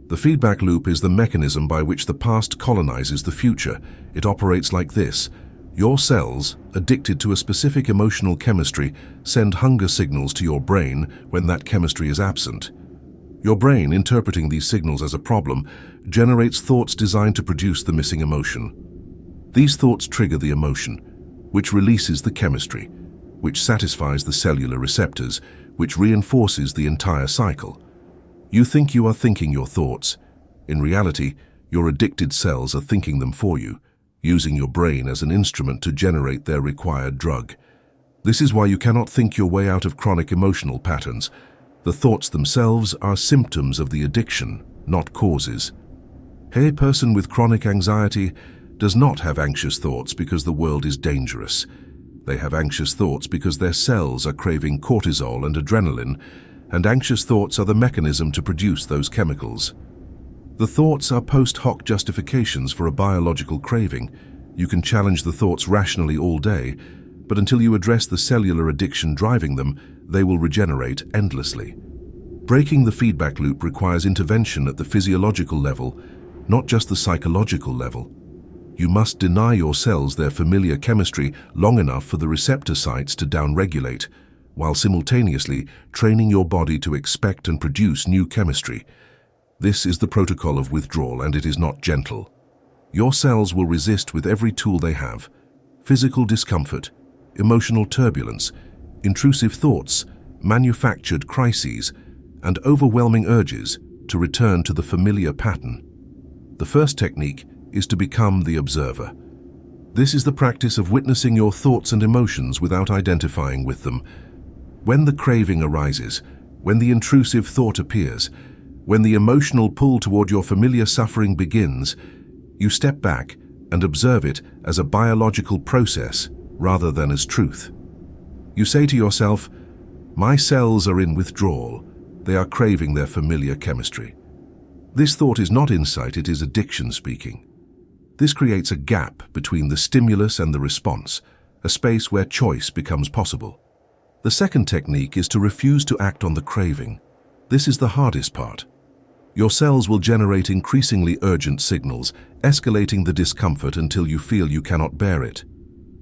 The feedback loop is the mechanism by which the past colonizes the future. It operates like this. Your cells, addicted to a specific emotional chemistry, send hunger signals to your brain when that chemistry is absent. Your brain, interpreting these signals as a problem, generates thoughts designed to produce the missing emotion. These thoughts trigger the emotion, which releases the chemistry, which satisfies the cellular receptors, which reinforces the entire cycle. You think you are thinking your thoughts. In reality, your addicted cells are thinking them for you, using your brain as an instrument to generate their required drug. This is why you cannot think your way out of chronic emotional patterns. The thoughts themselves are symptoms of the addiction, not causes. A person with chronic anxiety does not have anxious thoughts because the world is dangerous. They have anxious thoughts because their cells are craving cortisol and adrenaline, and anxious thoughts are the mechanism to produce those chemicals. The thoughts are post hoc justifications for a biological craving. You can challenge the thoughts rationally all day, but until you address the cellular addiction driving them, they will regenerate endlessly. Breaking the feedback loop requires intervention at the physiological level, not just the psychological level. You must deny your cells their familiar chemistry long enough for the receptor sites to downregulate, while simultaneously training your body to expect and produce new chemistry. This is the protocol of withdrawal, and it is not gentle. Your cells will resist with every tool they have: physical discomfort, emotional turbulence, intrusive thoughts, manufactured crises, and overwhelming urges to return to the familiar pattern. The first technique is to become the observer. This is the practice of witnessing your thoughts and emotions without identifying with them. When the craving arises, when the intrusive thought appears, when the emotional pull toward your familiar suffering begins, you step back and observe it as a biological process rather than as truth. You say to yourself, "My cells are in withdrawal. They are craving their familiar chemistry." This thought is not insight, it is addiction speaking. This creates a gap between the stimulus and the response, a space where choice becomes possible. The second technique is to refuse to act on the craving. This is the hardest part. Your cells will generate increasingly urgent signals, escalating the discomfort until you feel you cannot bear it.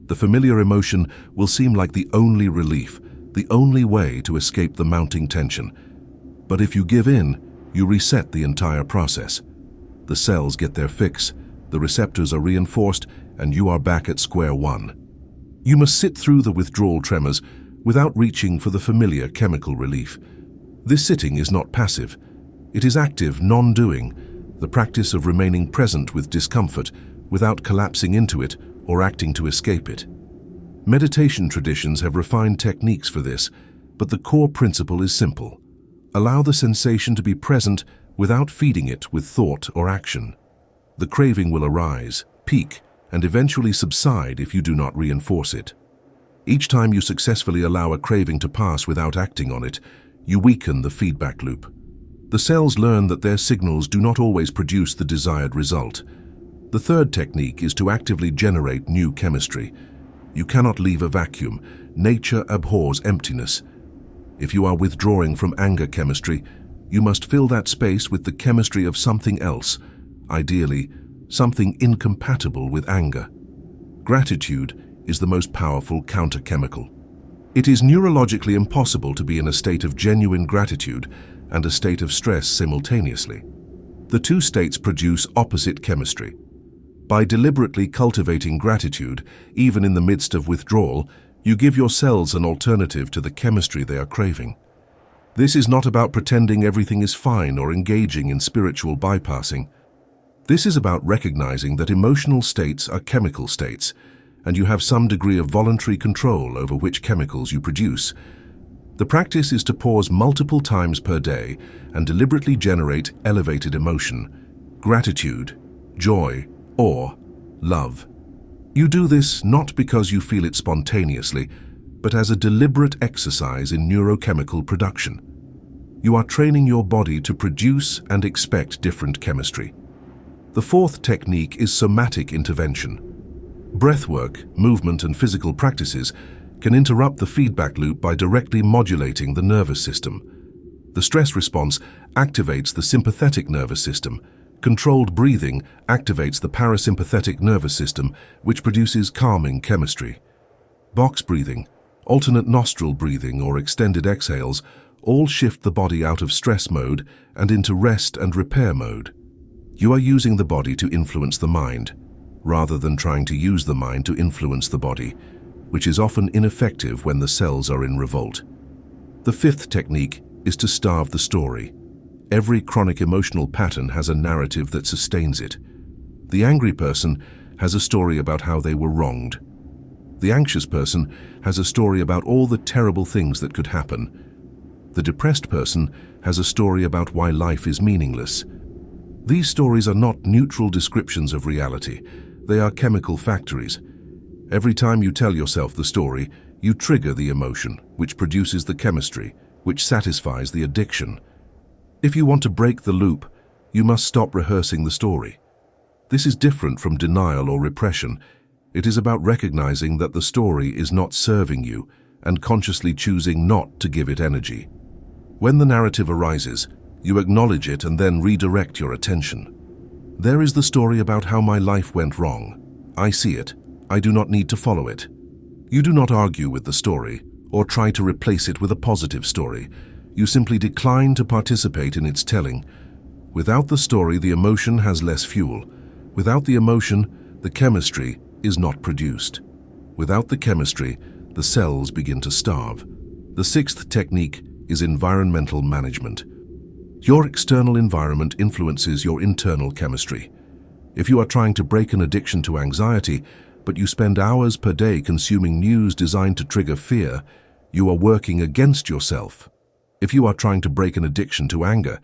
The familiar emotion will seem like the only relief, the only way to escape the mounting tension. But if you give in, you reset the entire process. The cells get their fix, the receptors are reinforced, and you are back at square one. You must sit through the withdrawal tremors without reaching for the familiar chemical relief. This sitting is not passive. It is active non-doing, the practice of remaining present with discomfort without collapsing into it or acting to escape it. Meditation traditions have refined techniques for this, but the core principle is simple. Allow the sensation to be present without feeding it with thought or action. The craving will arise, peak, and eventually subside if you do not reinforce it. Each time you successfully allow a craving to pass without acting on it, you weaken the feedback loop. The cells learn that their signals do not always produce the desired result. The third technique is to actively generate new chemistry. You cannot leave a vacuum. Nature abhors emptiness. If you are withdrawing from anger chemistry, you must fill that space with the chemistry of something else, ideally, something incompatible with anger. Gratitude is the most powerful counter-chemical. It is neurologically impossible to be in a state of genuine gratitude and a state of stress simultaneously. The two states produce opposite chemistry. By deliberately cultivating gratitude, even in the midst of withdrawal, you give your cells an alternative to the chemistry they are craving. This is not about pretending everything is fine or engaging in spiritual bypassing. This is about recognizing that emotional states are chemical states, and you have some degree of voluntary control over which chemicals you produce. The practice is to pause multiple times per day and deliberately generate elevated emotion, gratitude, joy, or love. You do this not because you feel it spontaneously, but as a deliberate exercise in neurochemical production. You are training your body to produce and expect different chemistry. The fourth technique is somatic intervention. Breathwork, movement, and physical practices can interrupt the feedback loop by directly modulating the nervous system. The stress response activates the sympathetic nervous system. Controlled breathing activates the parasympathetic nervous system, which produces calming chemistry. Box breathing, alternate nostril breathing, or extended exhales all shift the body out of stress mode and into rest and repair mode. You are using the body to influence the mind, rather than trying to use the mind to influence the body, which is often ineffective when the cells are in revolt. The fifth technique is to starve the story. Every chronic emotional pattern has a narrative that sustains it. The angry person has a story about how they were wronged. The anxious person has a story about all the terrible things that could happen. The depressed person has a story about why life is meaningless. These stories are not neutral descriptions of reality. They are chemical factories. Every time you tell yourself the story, you trigger the emotion, which produces the chemistry, which satisfies the addiction. If you want to break the loop, you must stop rehearsing the story. This is different from denial or repression. It is about recognizing that the story is not serving you and consciously choosing not to give it energy. When the narrative arises, you acknowledge it and then redirect your attention. There is the story about how my life went wrong. I see it. I do not need to follow it. You do not argue with the story or try to replace it with a positive story. You simply decline to participate in its telling. Without the story, the emotion has less fuel. Without the emotion, the chemistry is not produced. Without the chemistry, the cells begin to starve. The sixth technique is environmental management. Your external environment influences your internal chemistry. If you are trying to break an addiction to anxiety, but you spend hours per day consuming news designed to trigger fear, you are working against yourself. If you are trying to break an addiction to anger,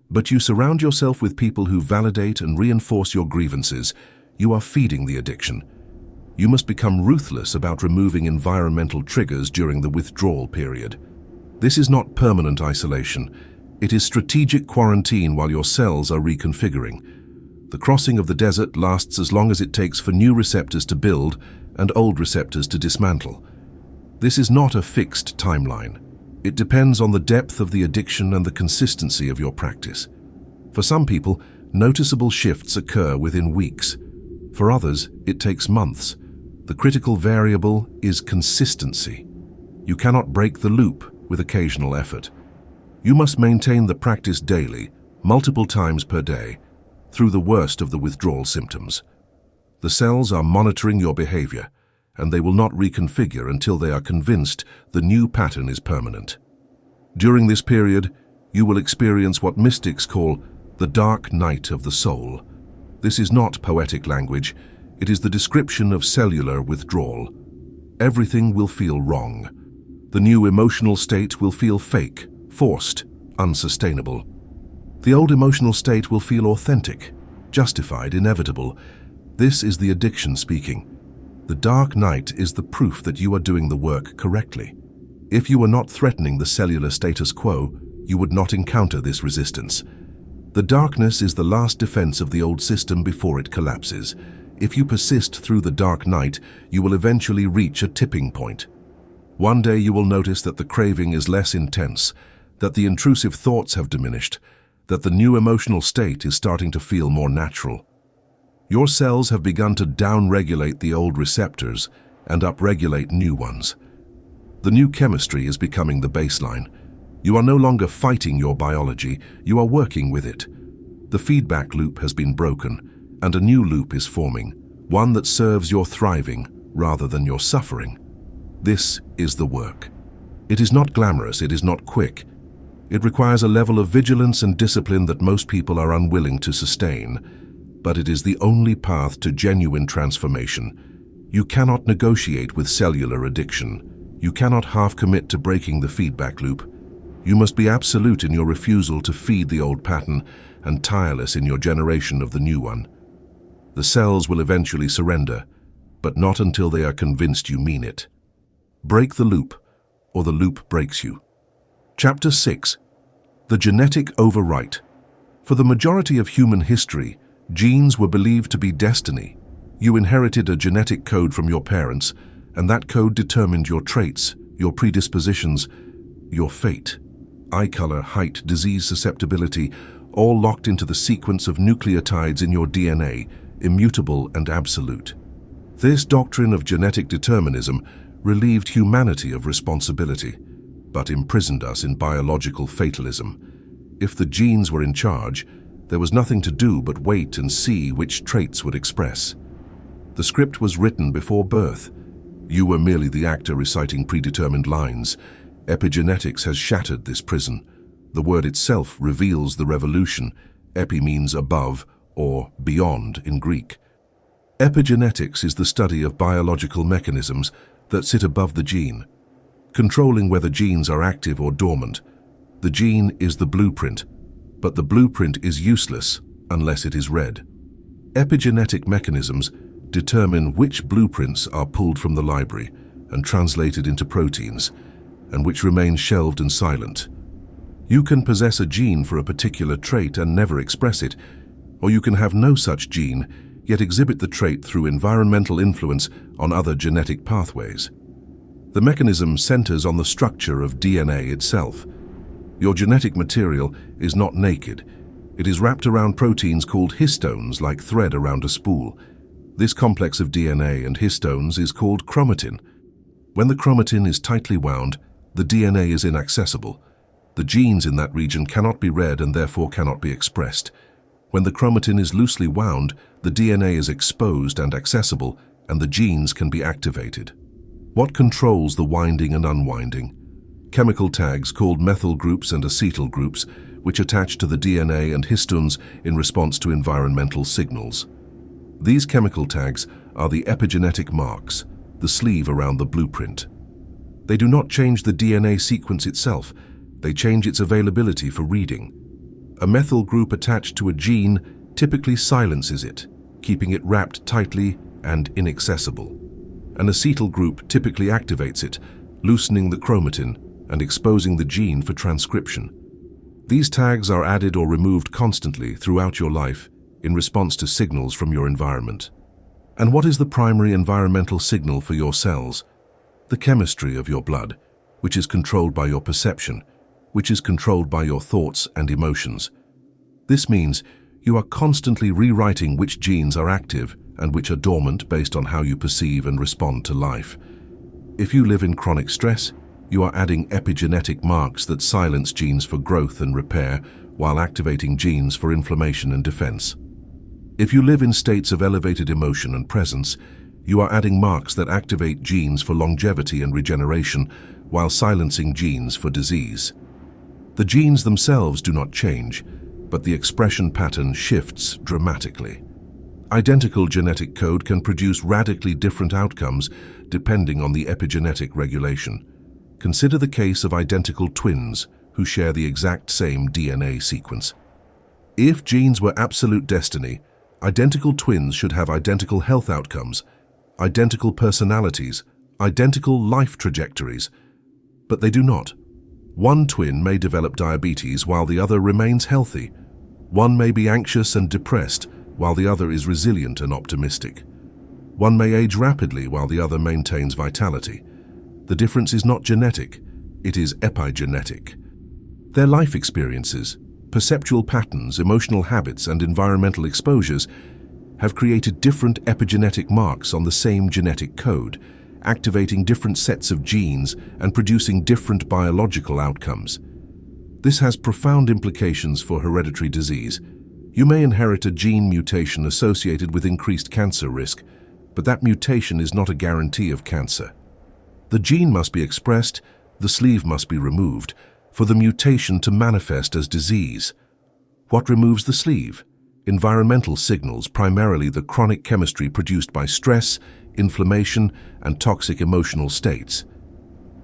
but you surround yourself with people who validate and reinforce your grievances, you are feeding the addiction. You must become ruthless about removing environmental triggers during the withdrawal period. This is not permanent isolation. It is strategic quarantine while your cells are reconfiguring. The crossing of the desert lasts as long as it takes for new receptors to build and old receptors to dismantle. This is not a fixed timeline. It depends on the depth of the addiction and the consistency of your practice. For some people, noticeable shifts occur within weeks. For others, it takes months. The critical variable is consistency. You cannot break the loop with occasional effort. You must maintain the practice daily, multiple times per day, through the worst of the withdrawal symptoms. The cells are monitoring your behavior, and they will not reconfigure until they are convinced the new pattern is permanent. During this period, you will experience what mystics call the dark night of the soul. This is not poetic language. It is the description of cellular withdrawal. Everything will feel wrong. The new emotional state will feel fake, forced, unsustainable. The old emotional state will feel authentic, justified, inevitable. This is the addiction speaking. The dark night is the proof that you are doing the work correctly. If you were not threatening the cellular status quo, you would not encounter this resistance. The darkness is the last defense of the old system before it collapses. If you persist through the dark night, you will eventually reach a tipping point. One day you will notice that the craving is less intense, that the intrusive thoughts have diminished, that the new emotional state is starting to feel more natural. Your cells have begun to down-regulate the old receptors and up-regulate new ones. The new chemistry is becoming the baseline. You are no longer fighting your biology, you are working with it. The feedback loop has been broken, and a new loop is forming, one that serves your thriving rather than your suffering. This is the work. It is not glamorous, it is not quick. It requires a level of vigilance and discipline that most people are unwilling to sustain, but it is the only path to genuine transformation. You cannot negotiate with cellular addiction. You cannot half commit to breaking the feedback loop. You must be absolute in your refusal to feed the old pattern and tireless in your generation of the new one. The cells will eventually surrender, but not until they are convinced you mean it. Break the loop, or the loop breaks you. Chapter 6. The Genetic Overwrite. For the majority of human history, genes were believed to be destiny. You inherited a genetic code from your parents, and that code determined your traits, your predispositions, your fate. Eye color, height, disease susceptibility, all locked into the sequence of nucleotides in your DNA, immutable and absolute. This doctrine of genetic determinism relieved humanity of responsibility, but imprisoned us in biological fatalism. If the genes were in charge, there was nothing to do but wait and see which traits would express. The script was written before birth. You were merely the actor reciting predetermined lines. Epigenetics has shattered this prison. The word itself reveals the revolution. Epi means above or beyond in Greek. Epigenetics is the study of biological mechanisms that sit above the gene, controlling whether genes are active or dormant. The gene is the blueprint, but the blueprint is useless unless it is read. Epigenetic mechanisms determine which blueprints are pulled from the library and translated into proteins, and which remain shelved and silent. You can possess a gene for a particular trait and never express it, or you can have no such gene, yet exhibit the trait through environmental influence on other genetic pathways. The mechanism centers on the structure of DNA itself. Your genetic material is not naked. It is wrapped around proteins called histones, like thread around a spool. This complex of DNA and histones is called chromatin. When the chromatin is tightly wound, the DNA is inaccessible. The genes in that region cannot be read and therefore cannot be expressed. When the chromatin is loosely wound, the DNA is exposed and accessible, and the genes can be activated. What controls the winding and unwinding? Chemical tags called methyl groups and acetyl groups, which attach to the DNA and histones in response to environmental signals. These chemical tags are the epigenetic marks, the sleeve around the blueprint. They do not change the DNA sequence itself, they change its availability for reading. A methyl group attached to a gene typically silences it, keeping it wrapped tightly and inaccessible. An acetyl group typically activates it, loosening the chromatin and exposing the gene for transcription. These tags are added or removed constantly throughout your life in response to signals from your environment. And what is the primary environmental signal for your cells? The chemistry of your blood, which is controlled by your perception, which is controlled by your thoughts and emotions. This means you are constantly rewriting which genes are active and which are dormant based on how you perceive and respond to life. If you live in chronic stress, you are adding epigenetic marks that silence genes for growth and repair while activating genes for inflammation and defense. If you live in states of elevated emotion and presence, you are adding marks that activate genes for longevity and regeneration while silencing genes for disease. The genes themselves do not change, but the expression pattern shifts dramatically. Identical genetic code can produce radically different outcomes depending on the epigenetic regulation. Consider the case of identical twins who share the exact same DNA sequence. If genes were absolute destiny, identical twins should have identical health outcomes, identical personalities, identical life trajectories, but they do not. One twin may develop diabetes while the other remains healthy. One may be anxious and depressed while the other is resilient and optimistic. One may age rapidly while the other maintains vitality. The difference is not genetic, it is epigenetic. Their life experiences, perceptual patterns, emotional habits, and environmental exposures have created different epigenetic marks on the same genetic code, activating different sets of genes and producing different biological outcomes. This has profound implications for hereditary disease. You may inherit a gene mutation associated with increased cancer risk, but that mutation is not a guarantee of cancer. The gene must be expressed, the sleeve must be removed, for the mutation to manifest as disease. What removes the sleeve? Environmental signals, primarily the chronic chemistry produced by stress, inflammation, and toxic emotional states.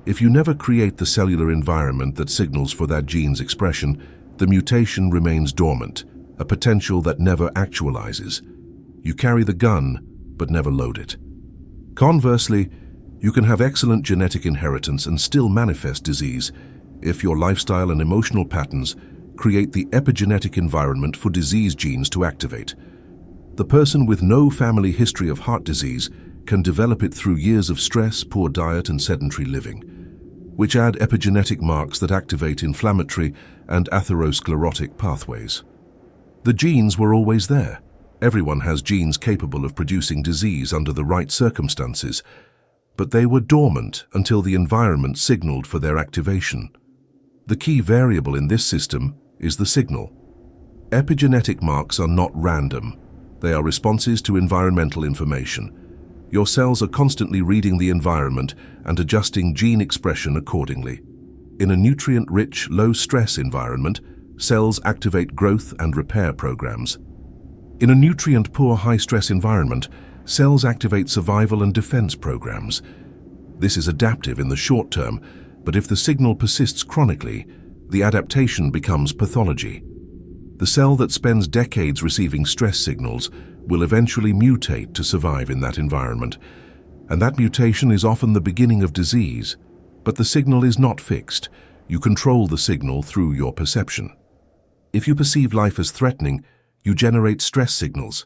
If you never create the cellular environment that signals for that gene's expression, the mutation remains dormant, a potential that never actualizes. You carry the gun, but never load it. Conversely, you can have excellent genetic inheritance and still manifest disease if your lifestyle and emotional patterns create the epigenetic environment for disease genes to activate. The person with no family history of heart disease can develop it through years of stress, poor diet, and sedentary living, which add epigenetic marks that activate inflammatory and atherosclerotic pathways. The genes were always there. Everyone has genes capable of producing disease under the right circumstances, but they were dormant until the environment signaled for their activation. The key variable in this system is the signal. Epigenetic marks are not random. They are responses to environmental information. Your cells are constantly reading the environment and adjusting gene expression accordingly. In a nutrient-rich, low-stress environment, cells activate growth and repair programs. In a nutrient-poor, high-stress environment, cells activate survival and defense programs. This is adaptive in the short term, but if the signal persists chronically, the adaptation becomes pathology. The cell that spends decades receiving stress signals will eventually mutate to survive in that environment, and that mutation is often the beginning of disease. But the signal is not fixed. You control the signal through your perception. If you perceive life as threatening, you generate stress signals.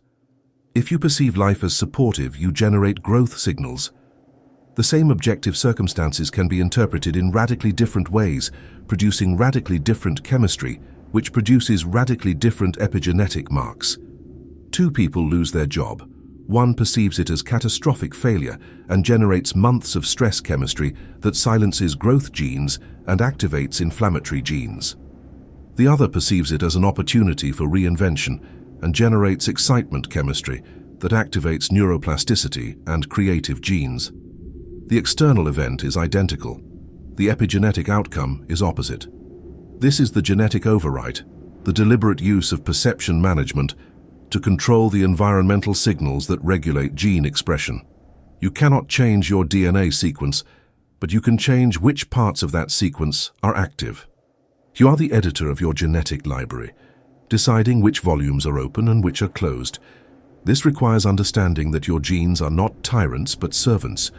If you perceive life as supportive, you generate growth signals. The same objective circumstances can be interpreted in radically different ways, producing radically different chemistry, which produces radically different epigenetic marks. Two people lose their job. One perceives it as catastrophic failure and generates months of stress chemistry that silences growth genes and activates inflammatory genes. The other perceives it as an opportunity for reinvention and generates excitement chemistry that activates neuroplasticity and creative genes. The external event is identical. The epigenetic outcome is opposite. This is the genetic overwrite, the deliberate use of perception management to control the environmental signals that regulate gene expression. You cannot change your DNA sequence, but you can change which parts of that sequence are active. You are the editor of your genetic library, deciding which volumes are open and which are closed. This requires understanding that your genes are not tyrants but servants,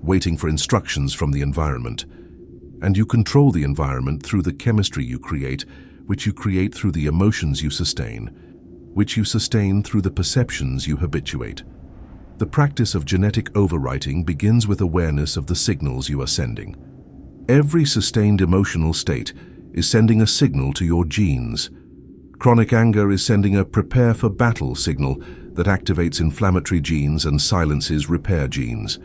waiting for instructions from the environment. And you control the environment through the chemistry you create, which you create through the emotions you sustain, which you sustain through the perceptions you habituate. The practice of genetic overwriting begins with awareness of the signals you are sending. Every sustained emotional state is sending a signal to your genes. Chronic anger is sending a prepare for battle signal that activates inflammatory genes and silences repair genes.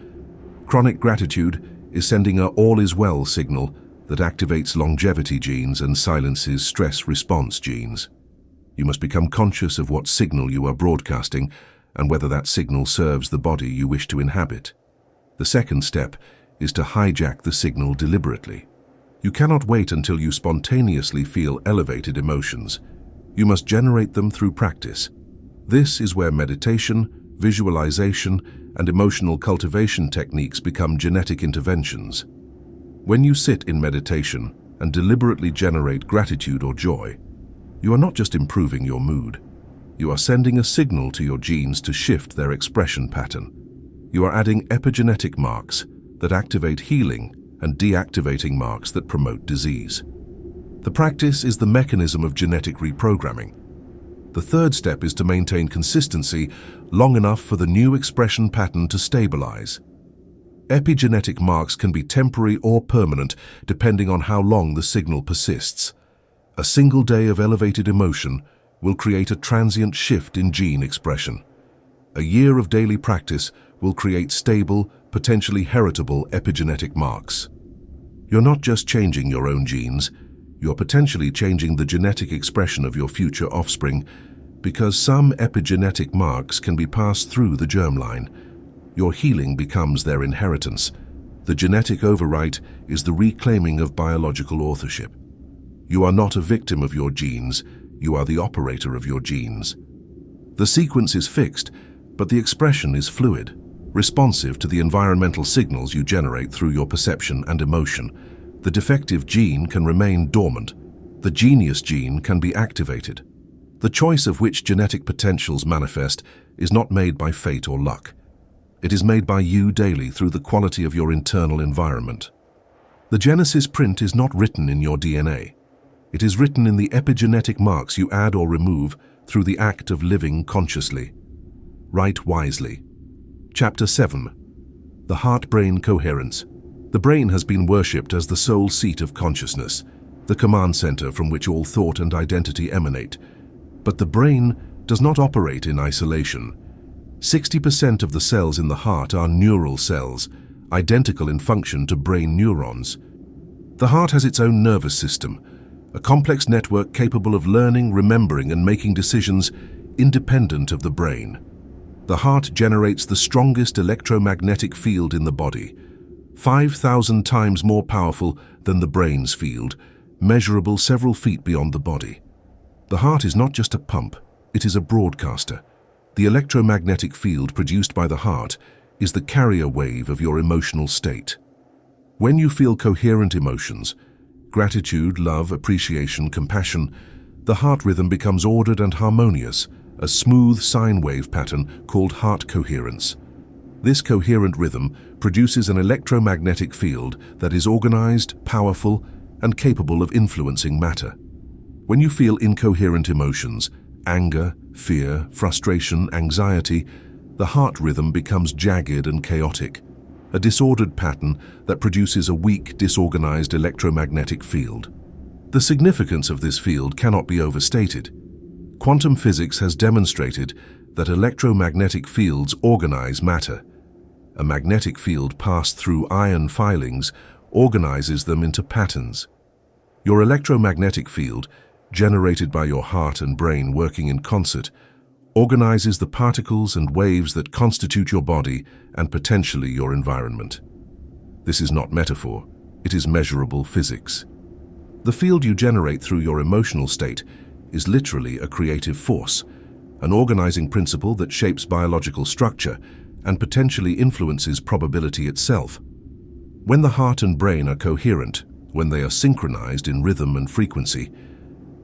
Chronic gratitude is sending a all is well signal that activates longevity genes and silences stress response genes. You must become conscious of what signal you are broadcasting and whether that signal serves the body you wish to inhabit. The second step is to hijack the signal deliberately. You cannot wait until you spontaneously feel elevated emotions. You must generate them through practice. This is where meditation, visualization, and emotional cultivation techniques become genetic interventions. When you sit in meditation and deliberately generate gratitude or joy, you are not just improving your mood. You are sending a signal to your genes to shift their expression pattern. You are adding epigenetic marks that activate healing and deactivating marks that promote disease. The practice is the mechanism of genetic reprogramming. The third step is to maintain consistency long enough for the new expression pattern to stabilize. Epigenetic marks can be temporary or permanent depending on how long the signal persists. A single day of elevated emotion will create a transient shift in gene expression. A year of daily practice will create stable, potentially heritable epigenetic marks. You're not just changing your own genes, you're potentially changing the genetic expression of your future offspring, because some epigenetic marks can be passed through the germline. Your healing becomes their inheritance. The genetic overwrite is the reclaiming of biological authorship. You are not a victim of your genes, you are the operator of your genes. The sequence is fixed, but the expression is fluid, responsive to the environmental signals you generate through your perception and emotion. The defective gene can remain dormant. The genius gene can be activated. The choice of which genetic potentials manifest is not made by fate or luck. It is made by you daily through the quality of your internal environment. The Genesis print is not written in your DNA. It is written in the epigenetic marks you add or remove through the act of living consciously. Write wisely. Chapter 7. The Heart-Brain Coherence. The brain has been worshipped as the sole seat of consciousness, the command center from which all thought and identity emanate. But the brain does not operate in isolation. 60% of the cells in the heart are neural cells, identical in function to brain neurons. The heart has its own nervous system, a complex network capable of learning, remembering, and making decisions independent of the brain. The heart generates the strongest electromagnetic field in the body, 5,000 times more powerful than the brain's field, measurable several feet beyond the body. The heart is not just a pump, it is a broadcaster. The electromagnetic field produced by the heart is the carrier wave of your emotional state. When you feel coherent emotions, gratitude, love, appreciation, compassion, the heart rhythm becomes ordered and harmonious, a smooth sine wave pattern called heart coherence. This coherent rhythm produces an electromagnetic field that is organized, powerful, and capable of influencing matter. When you feel incoherent emotions, anger, fear, frustration, anxiety, the heart rhythm becomes jagged and chaotic, a disordered pattern that produces a weak, disorganized electromagnetic field. The significance of this field cannot be overstated. Quantum physics has demonstrated that electromagnetic fields organize matter. A magnetic field passed through iron filings organizes them into patterns. Your electromagnetic field, generated by your heart and brain working in concert, organizes the particles and waves that constitute your body and potentially your environment. This is not metaphor, it is measurable physics. The field you generate through your emotional state is literally a creative force, an organizing principle that shapes biological structure and potentially influences probability itself. When the heart and brain are coherent, when they are synchronized in rhythm and frequency,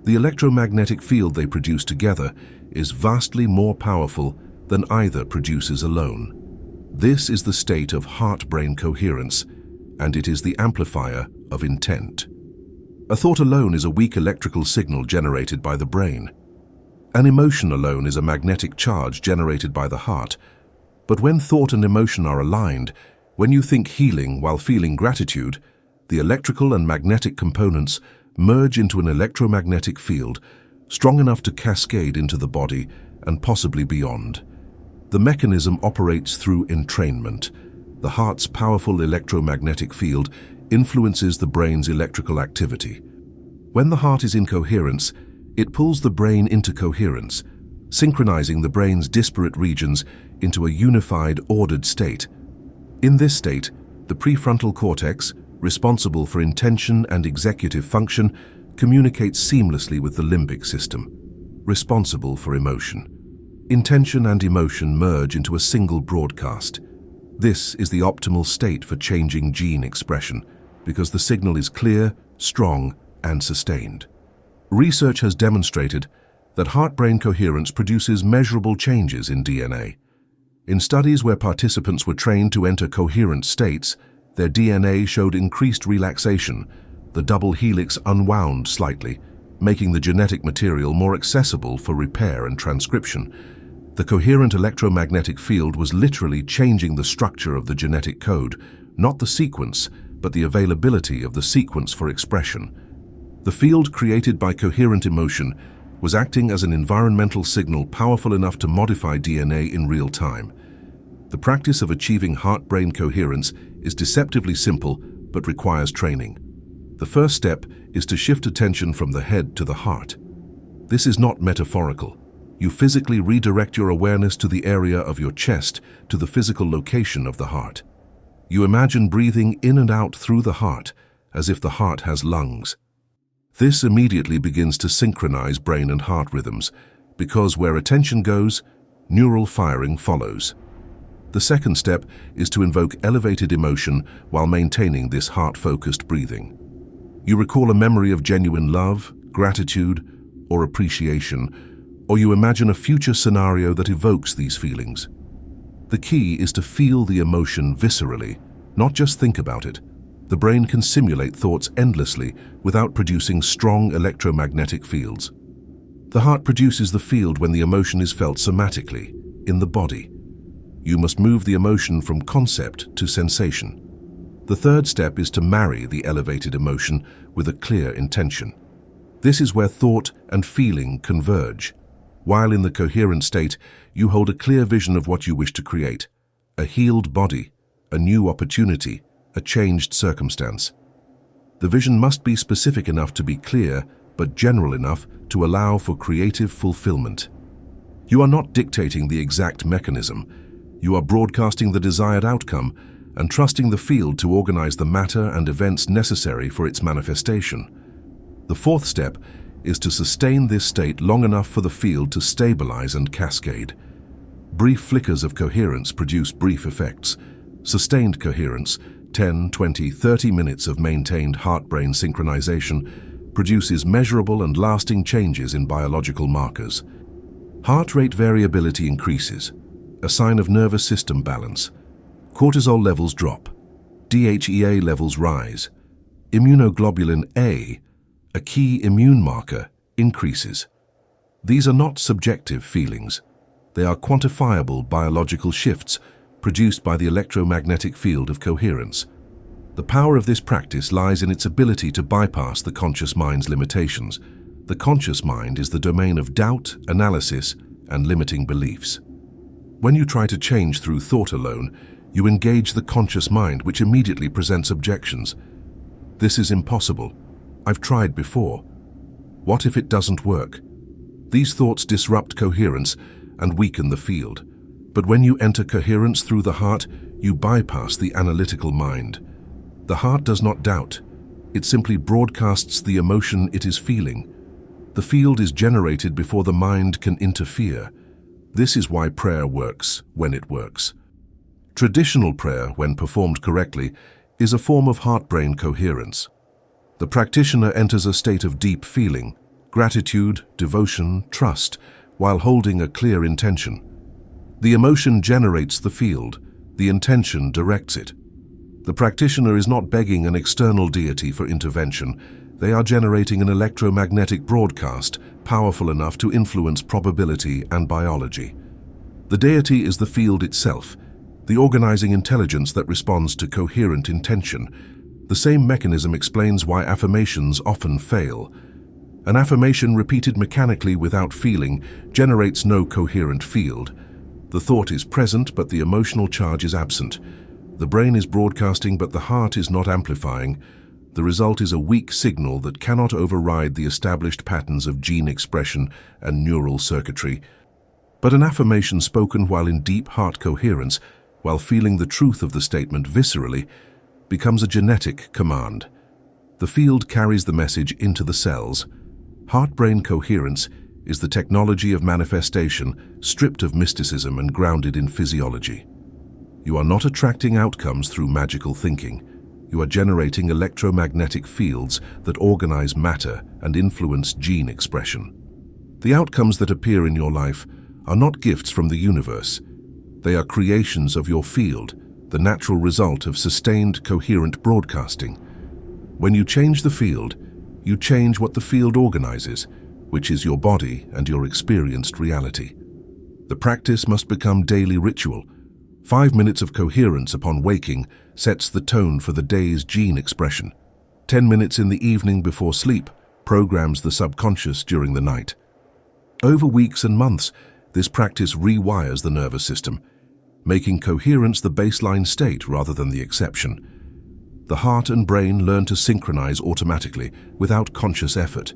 the electromagnetic field they produce together is vastly more powerful than either produces alone. This is the state of heart-brain coherence, and it is the amplifier of intent. A thought alone is a weak electrical signal generated by the brain. An emotion alone is a magnetic charge generated by the heart. But when thought and emotion are aligned, when you think healing while feeling gratitude, the electrical and magnetic components merge into an electromagnetic field strong enough to cascade into the body and possibly beyond. The mechanism operates through entrainment. The heart's powerful electromagnetic field influences the brain's electrical activity. When the heart is in coherence, it pulls the brain into coherence, synchronizing the brain's disparate regions into a unified, ordered state. In this state, the prefrontal cortex, responsible for intention and executive function, communicates seamlessly with the limbic system, responsible for emotion. Intention and emotion merge into a single broadcast. This is the optimal state for changing gene expression because the signal is clear, strong, and sustained. Research has demonstrated that heart-brain coherence produces measurable changes in DNA. In studies where participants were trained to enter coherent states, their DNA showed increased relaxation. The double helix unwound slightly, making the genetic material more accessible for repair and transcription. The coherent electromagnetic field was literally changing the structure of the genetic code, not the sequence, but the availability of the sequence for expression. The field created by coherent emotion was acting as an environmental signal powerful enough to modify DNA in real time. The practice of achieving heart-brain coherence is deceptively simple but requires training. The first step is to shift attention from the head to the heart. This is not metaphorical. You physically redirect your awareness to the area of your chest, to the physical location of the heart. You imagine breathing in and out through the heart, as if the heart has lungs. This immediately begins to synchronize brain and heart rhythms, because where attention goes, neural firing follows. The second step is to invoke elevated emotion while maintaining this heart-focused breathing. You recall a memory of genuine love, gratitude, or appreciation, or you imagine a future scenario that evokes these feelings. The key is to feel the emotion viscerally, not just think about it. The brain can simulate thoughts endlessly without producing strong electromagnetic fields. The heart produces the field when the emotion is felt somatically, in the body. You must move the emotion from concept to sensation. The third step is to marry the elevated emotion with a clear intention. This is where thought and feeling converge. While in the coherent state, you hold a clear vision of what you wish to create: a healed body, a new opportunity, a changed circumstance. The vision must be specific enough to be clear, but general enough to allow for creative fulfillment. You are not dictating the exact mechanism. You are broadcasting the desired outcome and trusting the field to organize the matter and events necessary for its manifestation. The fourth step is to sustain this state long enough for the field to stabilize and cascade. Brief flickers of coherence produce brief effects. Sustained coherence, 10, 20, 30 minutes of maintained heart-brain synchronization, produces measurable and lasting changes in biological markers. Heart rate variability increases, a sign of nervous system balance. Cortisol levels drop. DHEA levels rise. Immunoglobulin A key immune marker, increases. These are not subjective feelings. They are quantifiable biological shifts produced by the electromagnetic field of coherence. The power of this practice lies in its ability to bypass the conscious mind's limitations. The conscious mind is the domain of doubt, analysis, and limiting beliefs. When you try to change through thought alone, you engage the conscious mind, which immediately presents objections. This is impossible. I've tried before. What if it doesn't work? These thoughts disrupt coherence and weaken the field. But when you enter coherence through the heart, you bypass the analytical mind. The heart does not doubt. It simply broadcasts the emotion it is feeling. The field is generated before the mind can interfere. This is why prayer works when it works. Traditional prayer, when performed correctly, is a form of heart-brain coherence. The practitioner enters a state of deep feeling, gratitude, devotion, trust, while holding a clear intention. The emotion generates the field, the intention directs it. The practitioner is not begging an external deity for intervention. They are generating an electromagnetic broadcast powerful enough to influence probability and biology. The deity is the field itself, the organizing intelligence that responds to coherent intention. The same mechanism explains why affirmations often fail. An affirmation repeated mechanically without feeling generates no coherent field. The thought is present, but the emotional charge is absent. The brain is broadcasting, but the heart is not amplifying. The result is a weak signal that cannot override the established patterns of gene expression and neural circuitry. But an affirmation spoken while in deep heart coherence, while feeling the truth of the statement viscerally, becomes a genetic command. The field carries the message into the cells. Heart-brain coherence is the technology of manifestation stripped of mysticism and grounded in physiology. You are not attracting outcomes through magical thinking. You are generating electromagnetic fields that organize matter and influence gene expression. The outcomes that appear in your life are not gifts from the universe. They are creations of your field, the natural result of sustained, coherent broadcasting. When you change the field, you change what the field organizes, which is your body and your experienced reality. The practice must become daily ritual. 5 minutes of coherence upon waking sets the tone for the day's gene expression. 10 minutes in the evening before sleep programs the subconscious during the night. Over weeks and months, this practice rewires the nervous system, making coherence the baseline state rather than the exception. The heart and brain learn to synchronize automatically without conscious effort.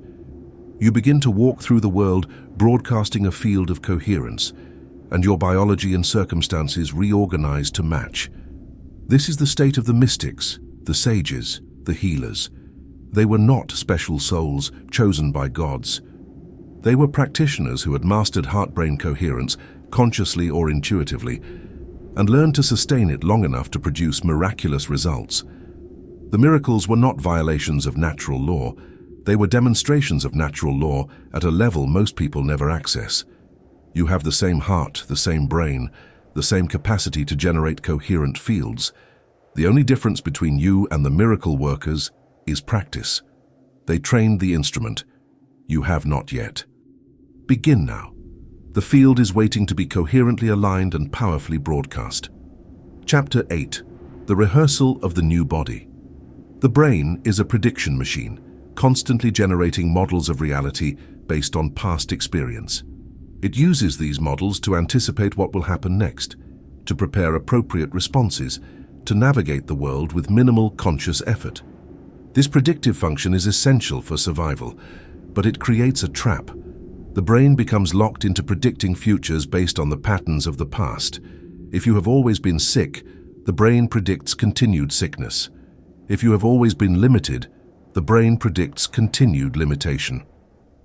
You begin to walk through the world broadcasting a field of coherence, and your biology and circumstances reorganize to match. This is the state of the mystics, the sages, the healers. They were not special souls chosen by gods. They were practitioners who had mastered heart-brain coherence, consciously or intuitively, and learned to sustain it long enough to produce miraculous results. The miracles were not violations of natural law. They were demonstrations of natural law at a level most people never access. You have the same heart, the same brain, the same capacity to generate coherent fields. The only difference between you and the miracle workers is practice. They trained the instrument. You have not yet. Begin now. The field is waiting to be coherently aligned and powerfully broadcast. Chapter 8. The Rehearsal of the New Body. The brain is a prediction machine, constantly generating models of reality based on past experience. It uses these models to anticipate what will happen next, to prepare appropriate responses, to navigate the world with minimal conscious effort. This predictive function is essential for survival, but it creates a trap. The brain becomes locked into predicting futures based on the patterns of the past. If you have always been sick, the brain predicts continued sickness. If you have always been limited, the brain predicts continued limitation.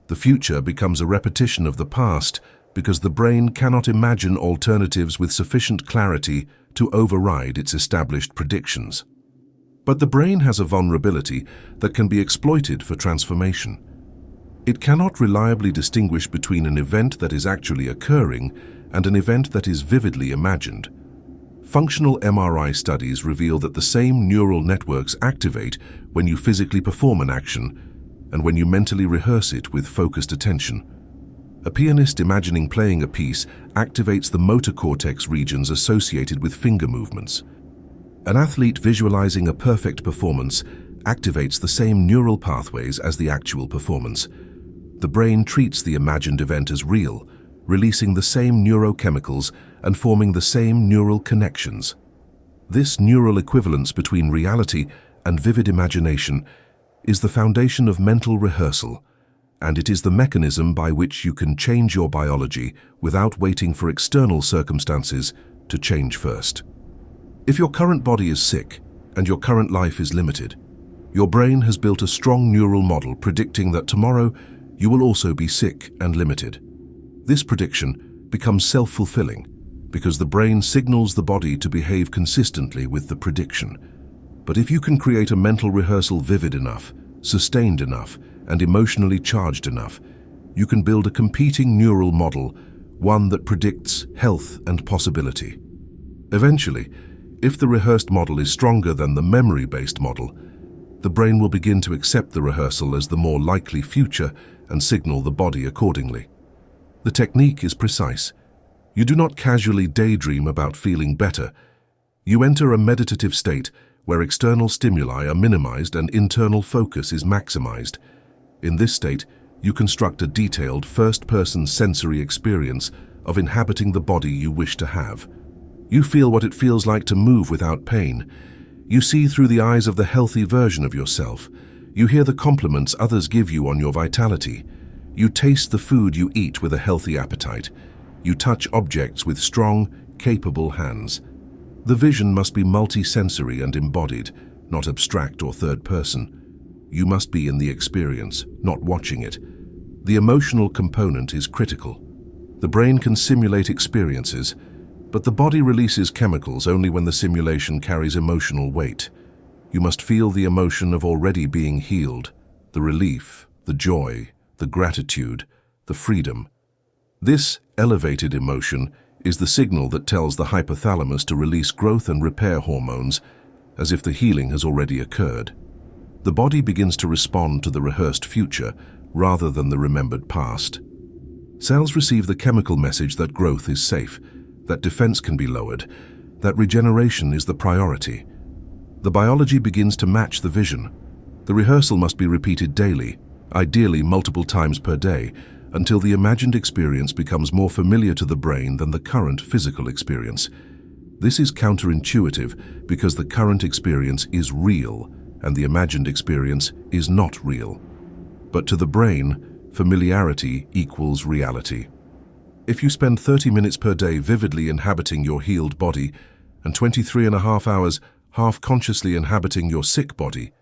The future becomes a repetition of the past because the brain cannot imagine alternatives with sufficient clarity to override its established predictions. But the brain has a vulnerability that can be exploited for transformation. It cannot reliably distinguish between an event that is actually occurring and an event that is vividly imagined. Functional MRI studies reveal that the same neural networks activate when you physically perform an action and when you mentally rehearse it with focused attention. A pianist imagining playing a piece activates the motor cortex regions associated with finger movements. An athlete visualizing a perfect performance activates the same neural pathways as the actual performance. The brain treats the imagined event as real, releasing the same neurochemicals and forming the same neural connections. This neural equivalence between reality and vivid imagination is the foundation of mental rehearsal, and it is the mechanism by which you can change your biology without waiting for external circumstances to change first. If your current body is sick and your current life is limited, your brain has built a strong neural model predicting that tomorrow you will also be sick and limited. This prediction becomes self-fulfilling because the brain signals the body to behave consistently with the prediction. But if you can create a mental rehearsal vivid enough, sustained enough, and emotionally charged enough, you can build a competing neural model, one that predicts health and possibility. Eventually, if the rehearsed model is stronger than the memory-based model, the brain will begin to accept the rehearsal as the more likely future and signal the body accordingly. The technique is precise. You do not casually daydream about feeling better. You enter a meditative state where external stimuli are minimized and internal focus is maximized. In this state, you construct a detailed first-person sensory experience of inhabiting the body you wish to have. You feel what it feels like to move without pain. You see through the eyes of the healthy version of yourself. You hear the compliments others give you on your vitality. You taste the food you eat with a healthy appetite. You touch objects with strong, capable hands. The vision must be multi-sensory and embodied, not abstract or third person. You must be in the experience, not watching it. The emotional component is critical. The brain can simulate experiences, but the body releases chemicals only when the simulation carries emotional weight. You must feel the emotion of already being healed, the relief, the joy, the gratitude, the freedom. This elevated emotion is the signal that tells the hypothalamus to release growth and repair hormones, as if the healing has already occurred. The body begins to respond to the rehearsed future rather than the remembered past. Cells receive the chemical message that growth is safe, that defense can be lowered, that regeneration is the priority. The biology begins to match the vision. The rehearsal must be repeated daily, ideally multiple times per day, until the imagined experience becomes more familiar to the brain than the current physical experience. This is counterintuitive because the current experience is real and the imagined experience is not real. But to the brain, familiarity equals reality. If you spend 30 minutes per day vividly inhabiting your healed body and 23.5 hours half-consciously inhabiting your sick body,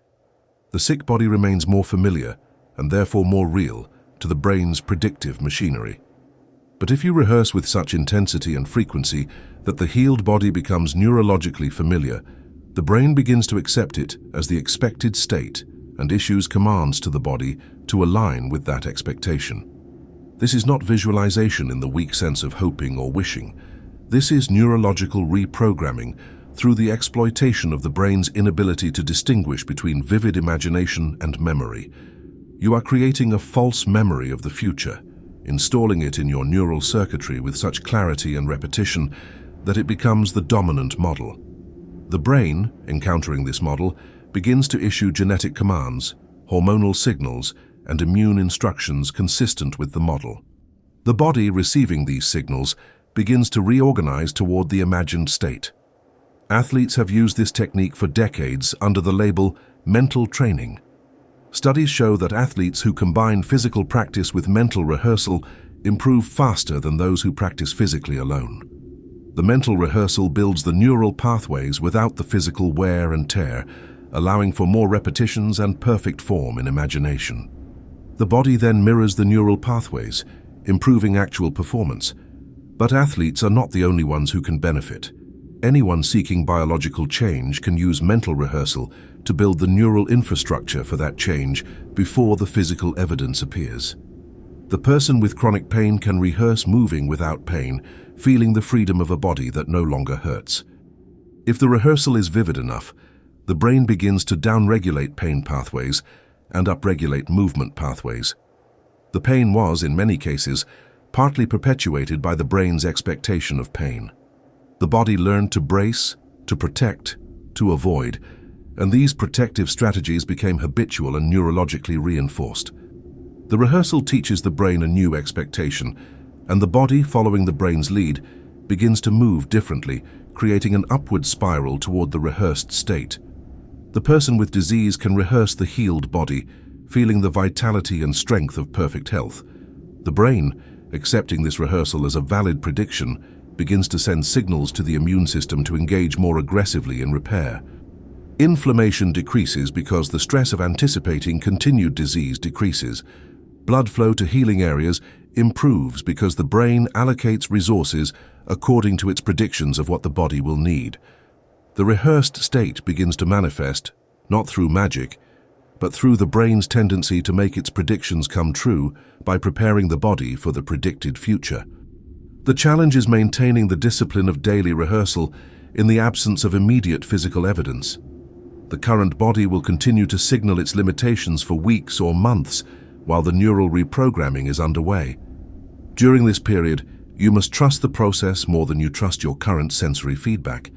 the sick body remains more familiar and therefore more real to the brain's predictive machinery. But if you rehearse with such intensity and frequency that the healed body becomes neurologically familiar, the brain begins to accept it as the expected state and issues commands to the body to align with that expectation. This is not visualization in the weak sense of hoping or wishing. This is neurological reprogramming through the exploitation of the brain's inability to distinguish between vivid imagination and memory. You are creating a false memory of the future, installing it in your neural circuitry with such clarity and repetition that it becomes the dominant model. The brain, encountering this model, begins to issue genetic commands, hormonal signals, and immune instructions consistent with the model. The body, receiving these signals, begins to reorganize toward the imagined state. Athletes have used this technique for decades under the label mental training. Studies show that athletes who combine physical practice with mental rehearsal improve faster than those who practice physically alone. The mental rehearsal builds the neural pathways without the physical wear and tear, allowing for more repetitions and perfect form in imagination. The body then mirrors the neural pathways, improving actual performance. But athletes are not the only ones who can benefit. Anyone seeking biological change can use mental rehearsal to build the neural infrastructure for that change before the physical evidence appears. The person with chronic pain can rehearse moving without pain, feeling the freedom of a body that no longer hurts. If the rehearsal is vivid enough, the brain begins to downregulate pain pathways and upregulate movement pathways. The pain was, in many cases, partly perpetuated by the brain's expectation of pain. The body learned to brace, to protect, to avoid, and these protective strategies became habitual and neurologically reinforced. The rehearsal teaches the brain a new expectation, and the body, following the brain's lead, begins to move differently, creating an upward spiral toward the rehearsed state. The person with disease can rehearse the healed body, feeling the vitality and strength of perfect health. The brain, accepting this rehearsal as a valid prediction, begins to send signals to the immune system to engage more aggressively in repair. Inflammation decreases because the stress of anticipating continued disease decreases. Blood flow to healing areas improves because the brain allocates resources according to its predictions of what the body will need. The rehearsed state begins to manifest, not through magic, but through the brain's tendency to make its predictions come true by preparing the body for the predicted future. The challenge is maintaining the discipline of daily rehearsal in the absence of immediate physical evidence. The current body will continue to signal its limitations for weeks or months while the neural reprogramming is underway. During this period, you must trust the process more than you trust your current sensory feedback.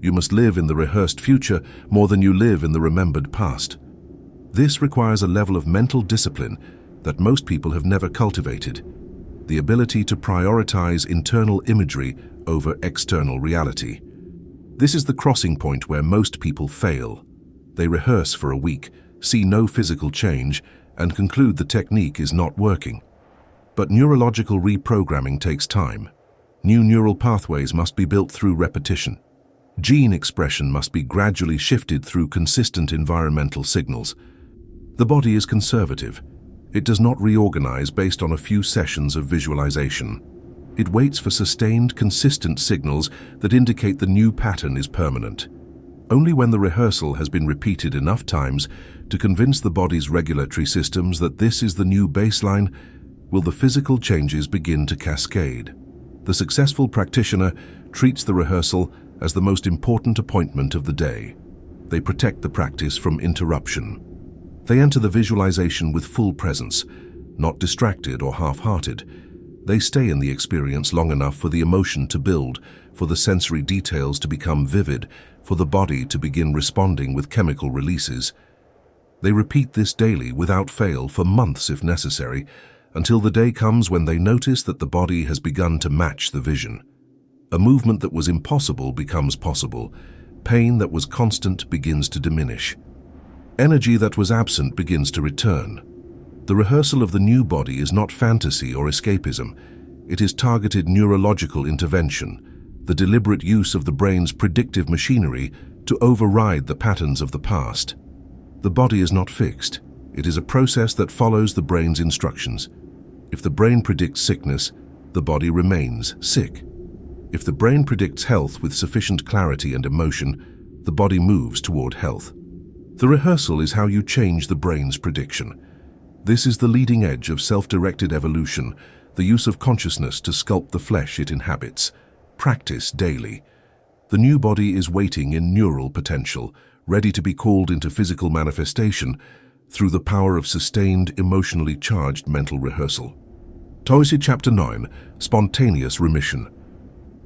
You must live in the rehearsed future more than you live in the remembered past. This requires a level of mental discipline that most people have never cultivated, the ability to prioritize internal imagery over external reality. This is the crossing point where most people fail. They rehearse for a week, see no physical change, and conclude the technique is not working. But neurological reprogramming takes time. New neural pathways must be built through repetition. Gene expression must be gradually shifted through consistent environmental signals. The body is conservative. It does not reorganize based on a few sessions of visualization. It waits for sustained, consistent signals that indicate the new pattern is permanent. Only when the rehearsal has been repeated enough times to convince the body's regulatory systems that this is the new baseline will the physical changes begin to cascade. The successful practitioner treats the rehearsal as the most important appointment of the day. They protect the practice from interruption. They enter the visualization with full presence, not distracted or half-hearted. They stay in the experience long enough for the emotion to build, for the sensory details to become vivid, for the body to begin responding with chemical releases. They repeat this daily without fail for months if necessary, until the day comes when they notice that the body has begun to match the vision. A movement that was impossible becomes possible. Pain that was constant begins to diminish. Energy that was absent begins to return. The rehearsal of the new body is not fantasy or escapism. It is targeted neurological intervention, the deliberate use of the brain's predictive machinery to override the patterns of the past. The body is not fixed. It is a process that follows the brain's instructions. If the brain predicts sickness, the body remains sick. If the brain predicts health with sufficient clarity and emotion, the body moves toward health. The rehearsal is how you change the brain's prediction. This is the leading edge of self-directed evolution, the use of consciousness to sculpt the flesh it inhabits. Practice daily. The new body is waiting in neural potential, ready to be called into physical manifestation through the power of sustained, emotionally charged mental rehearsal. Toisi Chapter 9, Spontaneous Remission.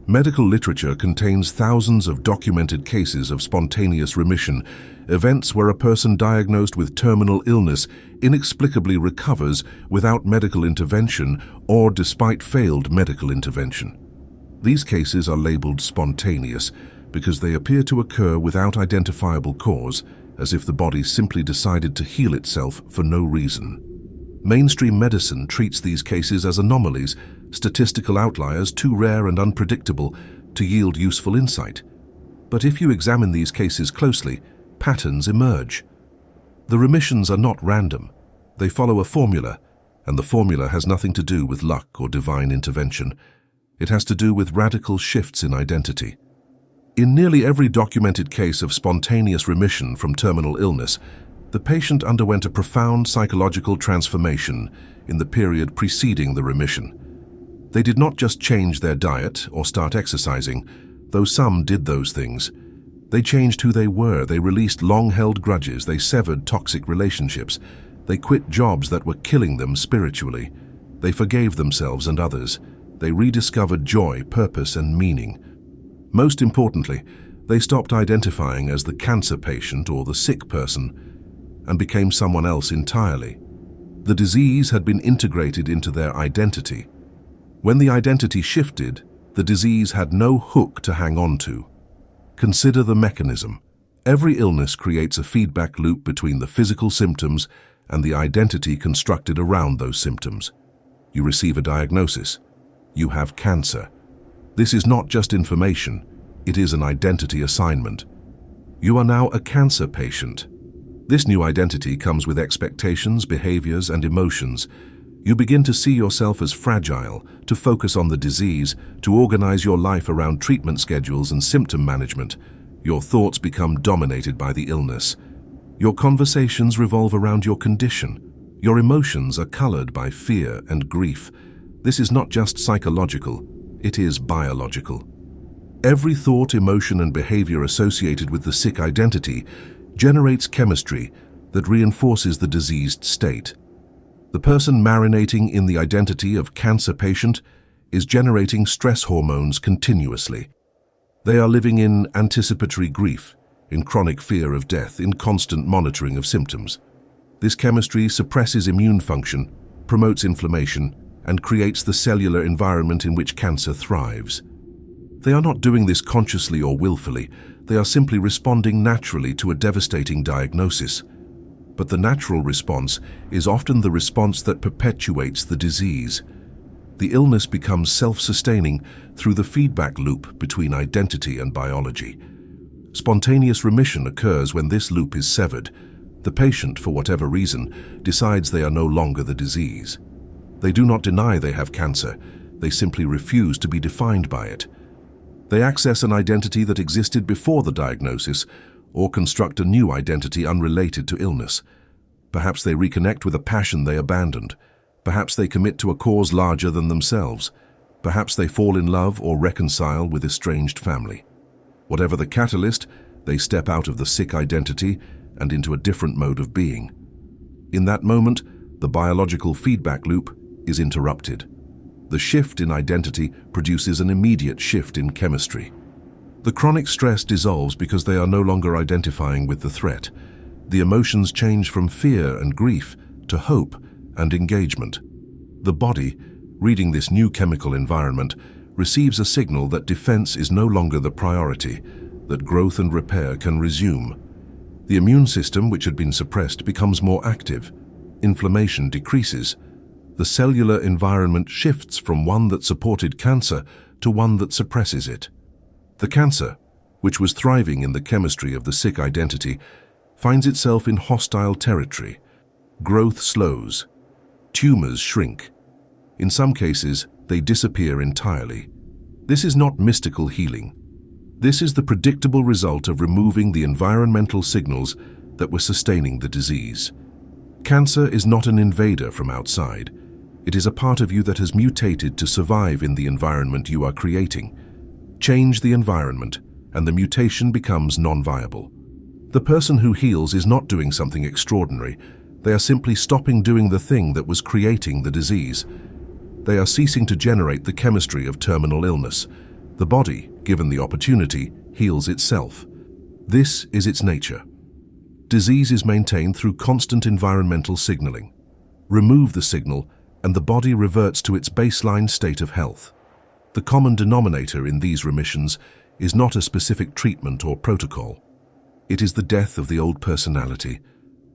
Medical literature contains thousands of documented cases of spontaneous remission, events where a person diagnosed with terminal illness inexplicably recovers without medical intervention or despite failed medical intervention. These cases are labeled spontaneous because they appear to occur without identifiable cause, as if the body simply decided to heal itself for no reason. Mainstream medicine treats these cases as anomalies, statistical outliers too rare and unpredictable to yield useful insight. But if you examine these cases closely, patterns emerge. The remissions are not random. They follow a formula, and the formula has nothing to do with luck or divine intervention. It has to do with radical shifts in identity. In nearly every documented case of spontaneous remission from terminal illness, the patient underwent a profound psychological transformation in the period preceding the remission. They did not just change their diet or start exercising, though some did those things. They changed who they were. They released long-held grudges. They severed toxic relationships. They quit jobs that were killing them spiritually. They forgave themselves and others. They rediscovered joy, purpose, and meaning. Most importantly, they stopped identifying as the cancer patient or the sick person and became someone else entirely. The disease had been integrated into their identity. When the identity shifted, the disease had no hook to hang on to. Consider the mechanism. Every illness creates a feedback loop between the physical symptoms and the identity constructed around those symptoms. You receive a diagnosis. You have cancer. This is not just information. It is an identity assignment. You are now a cancer patient. This new identity comes with expectations, behaviors, and emotions. You begin to see yourself as fragile, to focus on the disease, to organize your life around treatment schedules and symptom management. Your thoughts become dominated by the illness. Your conversations revolve around your condition. Your emotions are colored by fear and grief. This is not just psychological, it is biological. Every thought, emotion, and behavior associated with the sick identity generates chemistry that reinforces the diseased state. The person marinating in the identity of cancer patient is generating stress hormones continuously. They are living in anticipatory grief, in chronic fear of death, in constant monitoring of symptoms. This chemistry suppresses immune function, promotes inflammation, and creates the cellular environment in which cancer thrives. They are not doing this consciously or willfully. They are simply responding naturally to a devastating diagnosis. But the natural response is often the response that perpetuates the disease. The illness becomes self-sustaining through the feedback loop between identity and biology. Spontaneous remission occurs when this loop is severed. The patient, for whatever reason, decides they are no longer the disease. They do not deny they have cancer, they simply refuse to be defined by it. They access an identity that existed before the diagnosis, or construct a new identity unrelated to illness. Perhaps they reconnect with a passion they abandoned. Perhaps they commit to a cause larger than themselves. Perhaps they fall in love or reconcile with estranged family. Whatever the catalyst, they step out of the sick identity and into a different mode of being. In that moment, the biological feedback loop is interrupted. The shift in identity produces an immediate shift in chemistry. The chronic stress dissolves because they are no longer identifying with the threat. The emotions change from fear and grief to hope and engagement. The body, reading this new chemical environment, receives a signal that defense is no longer the priority, that growth and repair can resume. The immune system, which had been suppressed, becomes more active. Inflammation decreases. The cellular environment shifts from one that supported cancer to one that suppresses it. The cancer, which was thriving in the chemistry of the sick identity, finds itself in hostile territory. Growth slows. Tumors shrink. In some cases, they disappear entirely. This is not mystical healing. This is the predictable result of removing the environmental signals that were sustaining the disease. Cancer is not an invader from outside. It is a part of you that has mutated to survive in the environment you are creating. Change the environment, and the mutation becomes non-viable. The person who heals is not doing something extraordinary. They are simply stopping doing the thing that was creating the disease. They are ceasing to generate the chemistry of terminal illness. The body, given the opportunity, heals itself. This is its nature. Disease is maintained through constant environmental signaling. Remove the signal, and the body reverts to its baseline state of health. The common denominator in these remissions is not a specific treatment or protocol. It is the death of the old personality.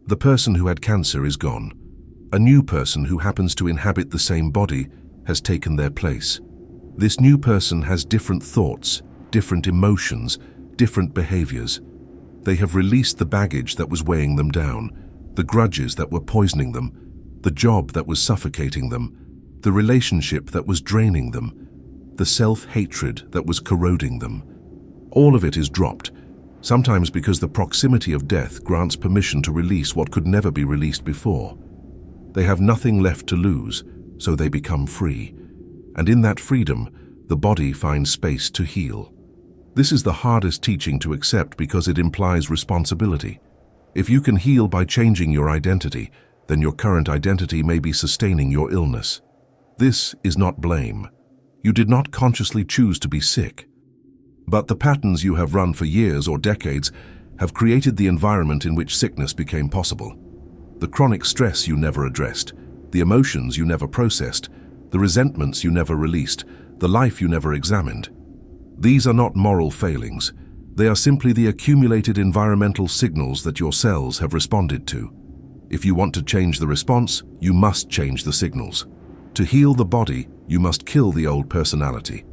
The person who had cancer is gone. A new person who happens to inhabit the same body has taken their place. This new person has different thoughts, different emotions, different behaviors. They have released the baggage that was weighing them down, the grudges that were poisoning them, the job that was suffocating them, the relationship that was draining them, the self-hatred that was corroding them. All of it is dropped, sometimes because the proximity of death grants permission to release what could never be released before. They have nothing left to lose, so they become free. And in that freedom, the body finds space to heal. This is the hardest teaching to accept because it implies responsibility. If you can heal by changing your identity, then your current identity may be sustaining your illness. This is not blame. You did not consciously choose to be sick. But the patterns you have run for years or decades have created the environment in which sickness became possible. The chronic stress you never addressed, the emotions you never processed, the resentments you never released, the life you never examined. These are not moral failings. They are simply the accumulated environmental signals that your cells have responded to. If you want to change the response, you must change the signals. To heal the body, you must kill the old personality.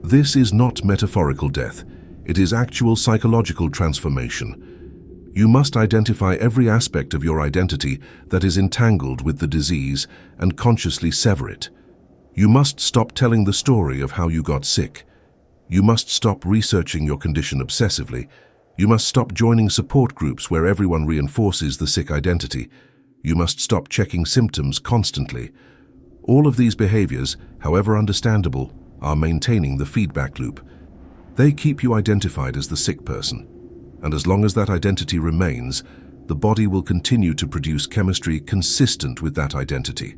This is not metaphorical death. It is actual psychological transformation. You must identify every aspect of your identity that is entangled with the disease and consciously sever it. You must stop telling the story of how you got sick. You must stop researching your condition obsessively. You must stop joining support groups where everyone reinforces the sick identity. You must stop checking symptoms constantly. All of these behaviors, however understandable, are maintaining the feedback loop. They keep you identified as the sick person. And as long as that identity remains, the body will continue to produce chemistry consistent with that identity.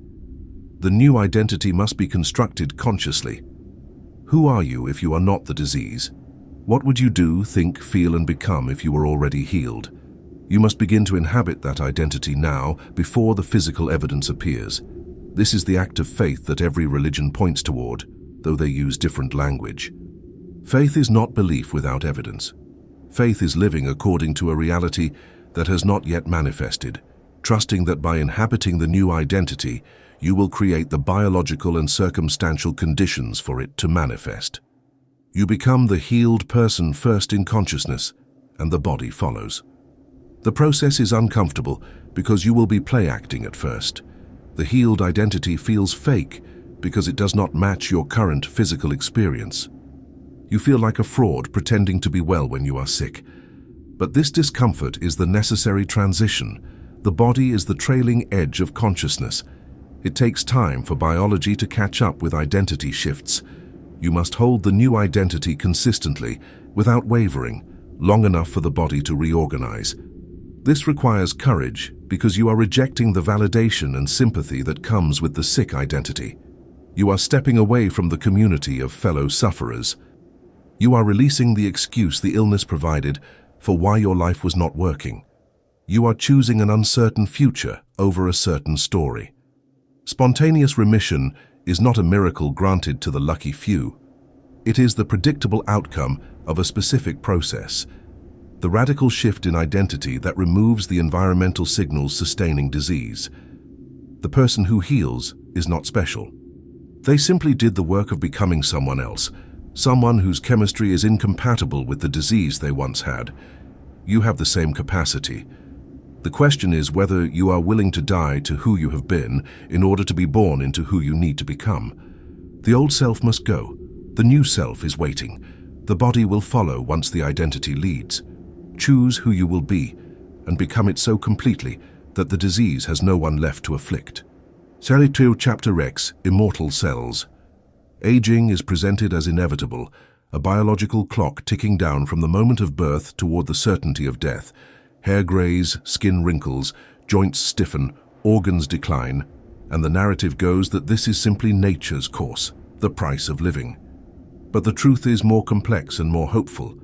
The new identity must be constructed consciously. Who are you if you are not the disease? What would you do, think, feel, and become if you were already healed? You must begin to inhabit that identity now, before the physical evidence appears. This is the act of faith that every religion points toward, though they use different language. Faith is not belief without evidence. Faith is living according to a reality that has not yet manifested, trusting that by inhabiting the new identity, you will create the biological and circumstantial conditions for it to manifest. You become the healed person first in consciousness, and the body follows. The process is uncomfortable because you will be play-acting at first. The healed identity feels fake because it does not match your current physical experience. You feel like a fraud pretending to be well when you are sick. But this discomfort is the necessary transition. The body is the trailing edge of consciousness. It takes time for biology to catch up with identity shifts. You must hold the new identity consistently, without wavering, long enough for the body to reorganize. This requires courage because you are rejecting the validation and sympathy that comes with the sick identity. You are stepping away from the community of fellow sufferers. You are releasing the excuse the illness provided for why your life was not working. You are choosing an uncertain future over a certain story. Spontaneous remission is not a miracle granted to the lucky few. It is the predictable outcome of a specific process, the radical shift in identity that removes the environmental signals sustaining disease. The person who heals is not special. They simply did the work of becoming someone else, someone whose chemistry is incompatible with the disease they once had. You have the same capacity. The question is whether you are willing to die to who you have been in order to be born into who you need to become. The old self must go. The new self is waiting. The body will follow once the identity leads. Choose who you will be and become it so completely that the disease has no one left to afflict. Serie 2, Chapter X, Immortal Cells. Aging is presented as inevitable, a biological clock ticking down from the moment of birth toward the certainty of death. Hair grays, skin wrinkles, joints stiffen, organs decline, and the narrative goes that this is simply nature's course, the price of living. But the truth is more complex and more hopeful.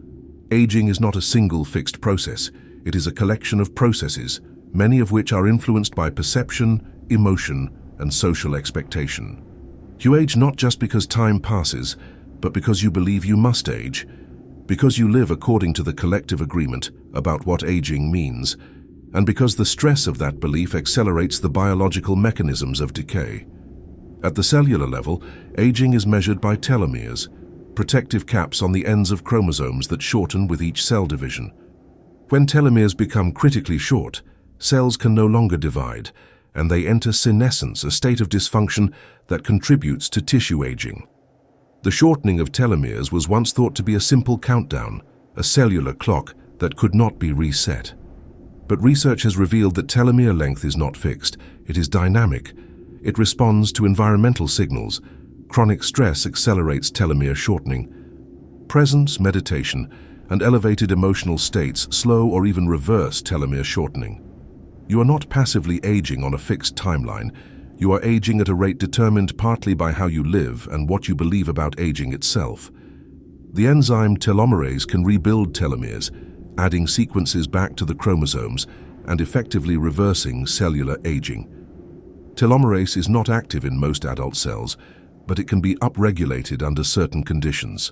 Aging is not a single fixed process. It is a collection of processes, many of which are influenced by perception, emotion, and social expectation. You age not just because time passes, but because you believe you must age, because you live according to the collective agreement about what aging means, and because the stress of that belief accelerates the biological mechanisms of decay. At the cellular level, aging is measured by telomeres, protective caps on the ends of chromosomes that shorten with each cell division. When telomeres become critically short, cells can no longer divide, and they enter senescence, a state of dysfunction that contributes to tissue aging. The shortening of telomeres was once thought to be a simple countdown, a cellular clock that could not be reset. But research has revealed that telomere length is not fixed, it is dynamic. It responds to environmental signals. Chronic stress accelerates telomere shortening. Presence, meditation, and elevated emotional states slow or even reverse telomere shortening. You are not passively aging on a fixed timeline. You are aging at a rate determined partly by how you live and what you believe about aging itself. The enzyme telomerase can rebuild telomeres, adding sequences back to the chromosomes and effectively reversing cellular aging. Telomerase is not active in most adult cells, but it can be upregulated under certain conditions.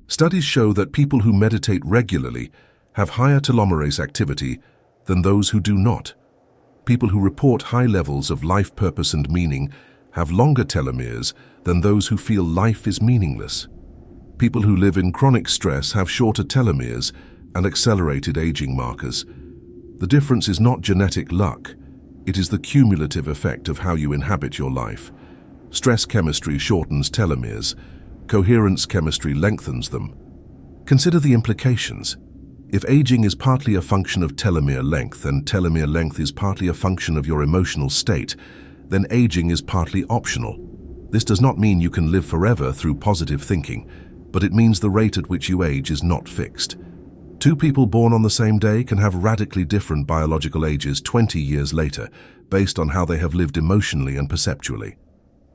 Studies show that people who meditate regularly have higher telomerase activity than those who do not. People who report high levels of life purpose and meaning have longer telomeres than those who feel life is meaningless. People who live in chronic stress have shorter telomeres and accelerated aging markers. The difference is not genetic luck. It is the cumulative effect of how you inhabit your life. Stress chemistry shortens telomeres. Coherence chemistry lengthens them. Consider the implications. If aging is partly a function of telomere length and telomere length is partly a function of your emotional state, then aging is partly optional. This does not mean you can live forever through positive thinking, but it means the rate at which you age is not fixed. Two people born on the same day can have radically different biological ages 20 years later, based on how they have lived emotionally and perceptually.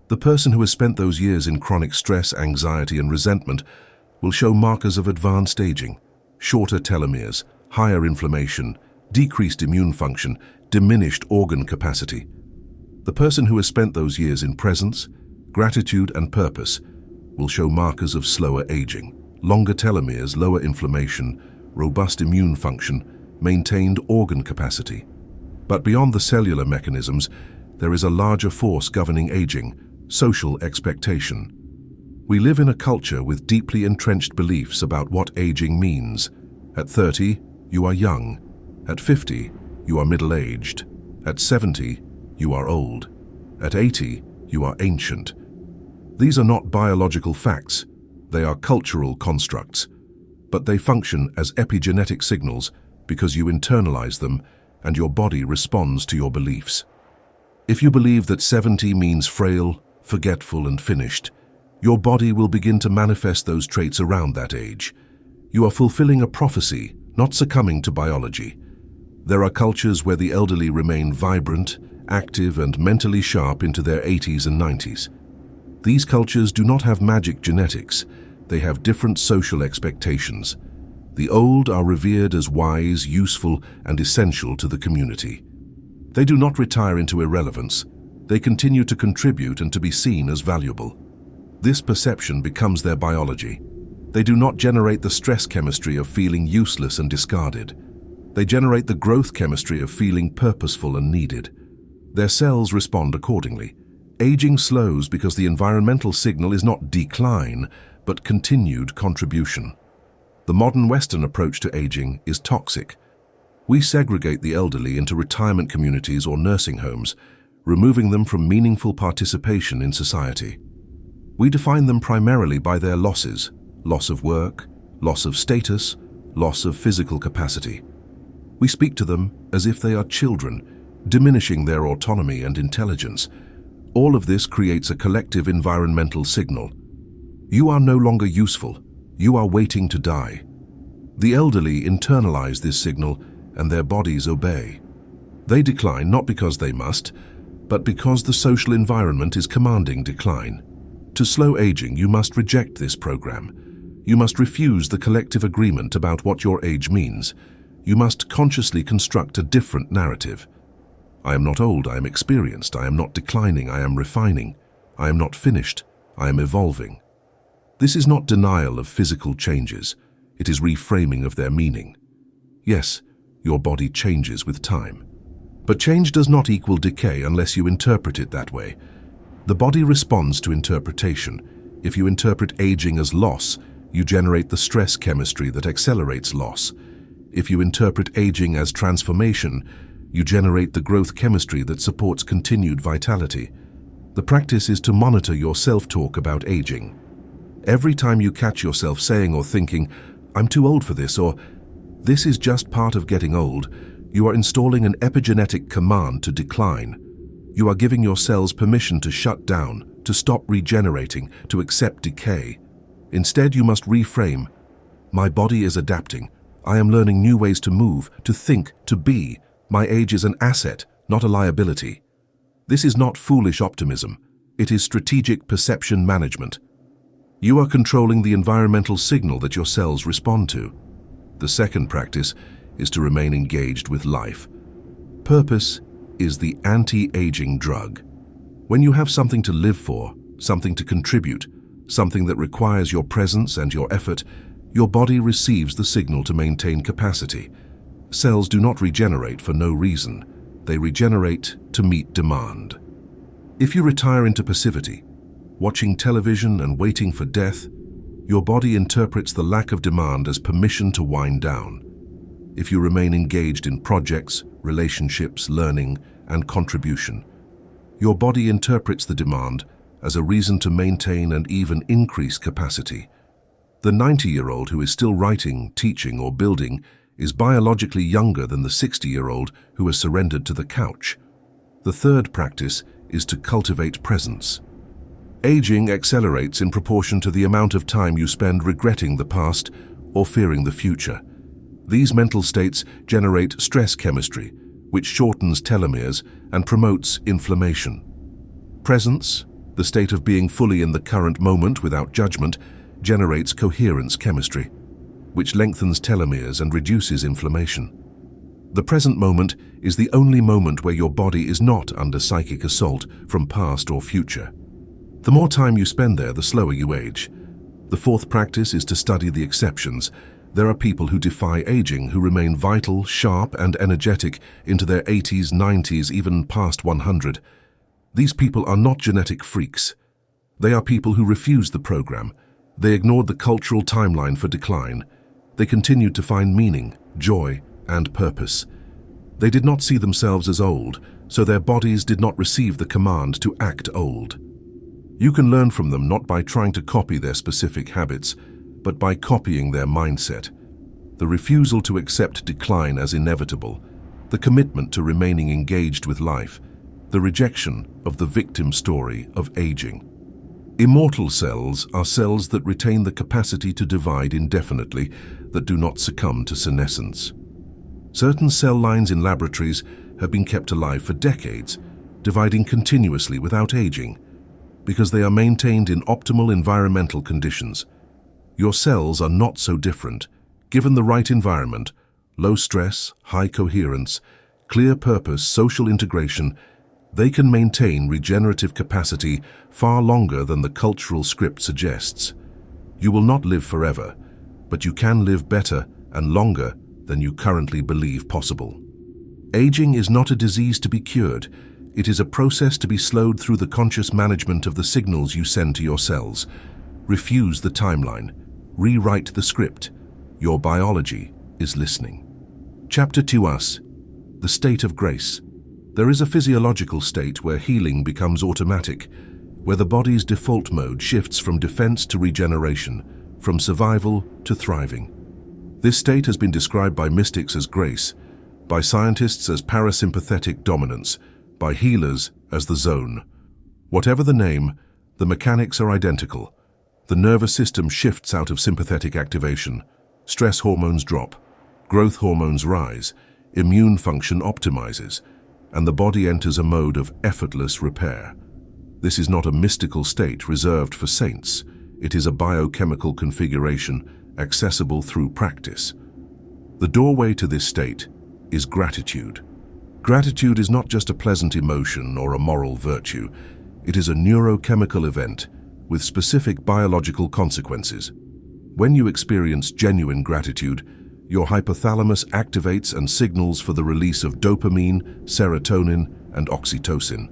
The person who has spent those years in chronic stress, anxiety, and resentment will show markers of advanced aging. Shorter telomeres, higher inflammation, decreased immune function, diminished organ capacity. The person who has spent those years in presence, gratitude, and purpose will show markers of slower aging, longer telomeres, lower inflammation, robust immune function, maintained organ capacity. But beyond the cellular mechanisms, there is a larger force governing aging: social expectation. We live in a culture with deeply entrenched beliefs about what aging means. At 30, you are young. At 50, you are middle-aged. At 70, you are old. At 80, you are ancient. These are not biological facts, they are cultural constructs, but they function as epigenetic signals because you internalize them and your body responds to your beliefs. If you believe that 70 means frail, forgetful, and finished, your body will begin to manifest those traits around that age. You are fulfilling a prophecy, not succumbing to biology. There are cultures where the elderly remain vibrant, active, and mentally sharp into their 80s and 90s. These cultures do not have magic genetics, they have different social expectations. The old are revered as wise, useful, and essential to the community. They do not retire into irrelevance, they continue to contribute and to be seen as valuable. This perception becomes their biology. They do not generate the stress chemistry of feeling useless and discarded. They generate the growth chemistry of feeling purposeful and needed. Their cells respond accordingly. Aging slows because the environmental signal is not decline, but continued contribution. The modern Western approach to aging is toxic. We segregate the elderly into retirement communities or nursing homes, removing them from meaningful participation in society. We define them primarily by their losses: loss of work, loss of status, loss of physical capacity. We speak to them as if they are children, diminishing their autonomy and intelligence. All of this creates a collective environmental signal. You are no longer useful. You are waiting to die. The elderly internalize this signal and their bodies obey. They decline not because they must, but because the social environment is commanding decline. To slow aging, you must reject this program. You must refuse the collective agreement about what your age means. You must consciously construct a different narrative. I am not old, I am experienced. I am not declining, I am refining. I am not finished, I am evolving. This is not denial of physical changes. It is reframing of their meaning. Yes, your body changes with time. But change does not equal decay unless you interpret it that way. The body responds to interpretation. If you interpret aging as loss, you generate the stress chemistry that accelerates loss. If you interpret aging as transformation, you generate the growth chemistry that supports continued vitality. The practice is to monitor your self-talk about aging. Every time you catch yourself saying or thinking, "I'm too old for this," or "This is just part of getting old," you are installing an epigenetic command to decline. You are giving your cells permission to shut down, to stop regenerating, to accept decay. Instead, you must reframe. My body is adapting. I am learning new ways to move, to think, to be. My age is an asset, not a liability. This is not foolish optimism. It is strategic perception management. You are controlling the environmental signal that your cells respond to. The second practice is to remain engaged with life. Purpose is the anti-aging drug. When you have something to live for, something to contribute, something that requires your presence and your effort, your body receives the signal to maintain capacity. Cells do not regenerate for no reason. They regenerate to meet demand. If you retire into passivity, watching television and waiting for death, your body interprets the lack of demand as permission to wind down. If you remain engaged in projects, relationships, learning, and contribution, your body interprets the demand as a reason to maintain and even increase capacity. The 90-year-old who is still writing, teaching, or building is biologically younger than the 60-year-old who has surrendered to the couch. The third practice is to cultivate presence. Aging accelerates in proportion to the amount of time you spend regretting the past or fearing the future. These mental states generate stress chemistry, which shortens telomeres and promotes inflammation. Presence, the state of being fully in the current moment without judgment, generates coherence chemistry, which lengthens telomeres and reduces inflammation. The present moment is the only moment where your body is not under psychic assault from past or future. The more time you spend there, the slower you age. The fourth practice is to study the exceptions. There are people who defy aging, who remain vital, sharp, and energetic into their 80s, 90s, even past 100. These people are not genetic freaks. They are people who refused the program. They ignored the cultural timeline for decline. They continued to find meaning, joy, and purpose. They did not see themselves as old, so their bodies did not receive the command to act old. You can learn from them not by trying to copy their specific habits, but by copying their mindset. The refusal to accept decline as inevitable, the commitment to remaining engaged with life, the rejection of the victim story of aging. Immortal cells are cells that retain the capacity to divide indefinitely, that do not succumb to senescence. Certain cell lines in laboratories have been kept alive for decades, dividing continuously without aging, because they are maintained in optimal environmental conditions. Your cells are not so different. Given the right environment, low stress, high coherence, clear purpose, social integration, they can maintain regenerative capacity far longer than the cultural script suggests. You will not live forever, but you can live better and longer than you currently believe possible. Aging is not a disease to be cured. It is a process to be slowed through the conscious management of the signals you send to your cells. Refuse the timeline. Rewrite the script. Your biology is listening. Chapter 2 Us, the state of grace. There is a physiological state where healing becomes automatic, where the body's default mode shifts from defense to regeneration, from survival to thriving. This state has been described by mystics as grace, by scientists as parasympathetic dominance, by healers as the zone. Whatever the name, the mechanics are identical. The nervous system shifts out of sympathetic activation, stress hormones drop, growth hormones rise, immune function optimizes, and the body enters a mode of effortless repair. This is not a mystical state reserved for saints. It is a biochemical configuration accessible through practice. The doorway to this state is gratitude. Gratitude is not just a pleasant emotion or a moral virtue. It is a neurochemical event with specific biological consequences. When you experience genuine gratitude, your hypothalamus activates and signals for the release of dopamine, serotonin, and oxytocin.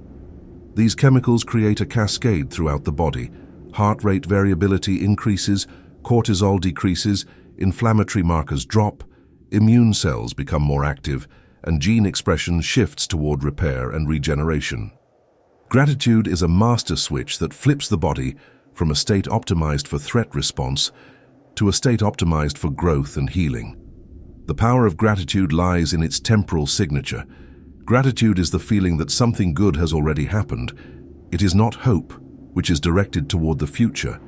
These chemicals create a cascade throughout the body. Heart rate variability increases, cortisol decreases, inflammatory markers drop, immune cells become more active, and gene expression shifts toward repair and regeneration. Gratitude is a master switch that flips the body from a state optimized for threat response to a state optimized for growth and healing. The power of gratitude lies in its temporal signature. Gratitude is the feeling that something good has already happened. It is not hope, which is directed toward the future.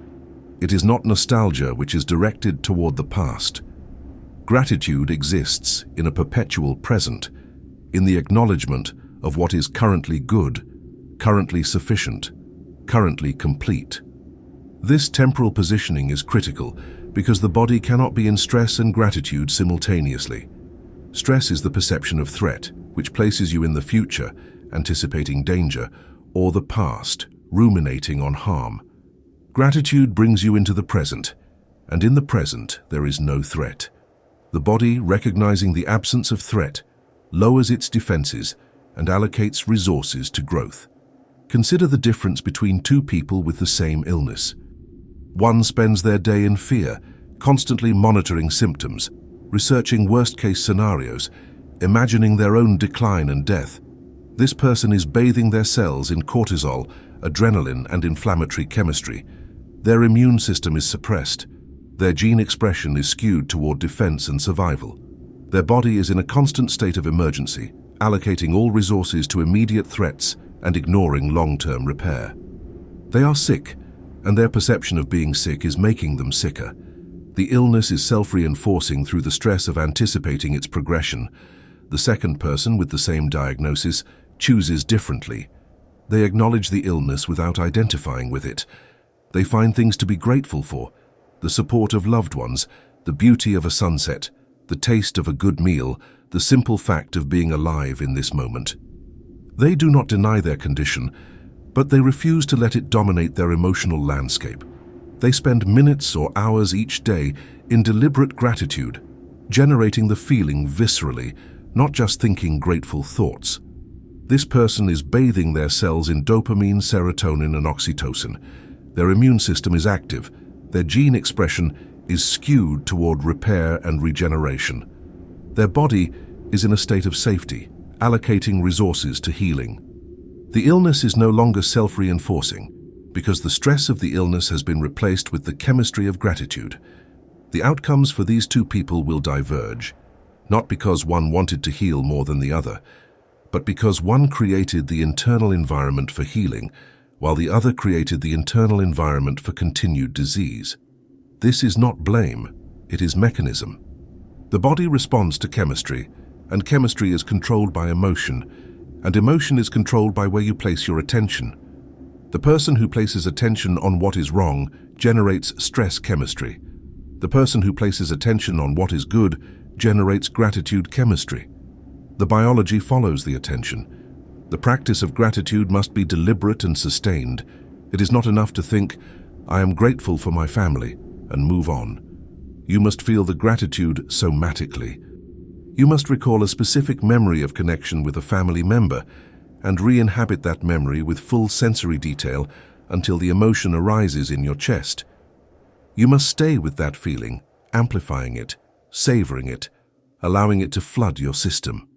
It is not nostalgia, which is directed toward the past. Gratitude exists in a perpetual present, in the acknowledgement of what is currently good, currently sufficient, currently complete. This temporal positioning is critical because the body cannot be in stress and gratitude simultaneously. Stress is the perception of threat, which places you in the future, anticipating danger, or the past, ruminating on harm. Gratitude brings you into the present, and in the present there is no threat. The body, recognizing the absence of threat, lowers its defenses and allocates resources to growth. Consider the difference between two people with the same illness. One spends their day in fear, constantly monitoring symptoms, researching worst-case scenarios, imagining their own decline and death. This person is bathing their cells in cortisol, adrenaline, and inflammatory chemistry. Their immune system is suppressed. Their gene expression is skewed toward defense and survival. Their body is in a constant state of emergency, allocating all resources to immediate threats and ignoring long-term repair. They are sick, and their perception of being sick is making them sicker. The illness is self-reinforcing through the stress of anticipating its progression. The second person with the same diagnosis chooses differently. They acknowledge the illness without identifying with it. They find things to be grateful for: the support of loved ones, the beauty of a sunset, the taste of a good meal, the simple fact of being alive in this moment. They do not deny their condition, but they refuse to let it dominate their emotional landscape. They spend minutes or hours each day in deliberate gratitude, generating the feeling viscerally, not just thinking grateful thoughts. This person is bathing their cells in dopamine, serotonin, and oxytocin. Their immune system is active. Their gene expression is skewed toward repair and regeneration. Their body is in a state of safety, allocating resources to healing. The illness is no longer self-reinforcing because the stress of the illness has been replaced with the chemistry of gratitude. The outcomes for these two people will diverge, not because one wanted to heal more than the other, but because one created the internal environment for healing, while the other created the internal environment for continued disease. This is not blame, it is mechanism. The body responds to chemistry, and chemistry is controlled by emotion, and emotion is controlled by where you place your attention. The person who places attention on what is wrong generates stress chemistry. The person who places attention on what is good generates gratitude chemistry. The biology follows the attention. The practice of gratitude must be deliberate and sustained. It is not enough to think, "I am grateful for my family," and move on. You must feel the gratitude somatically. You must recall a specific memory of connection with a family member and re-inhabit that memory with full sensory detail until the emotion arises in your chest. You must stay with that feeling, amplifying it, savoring it, allowing it to flood your system.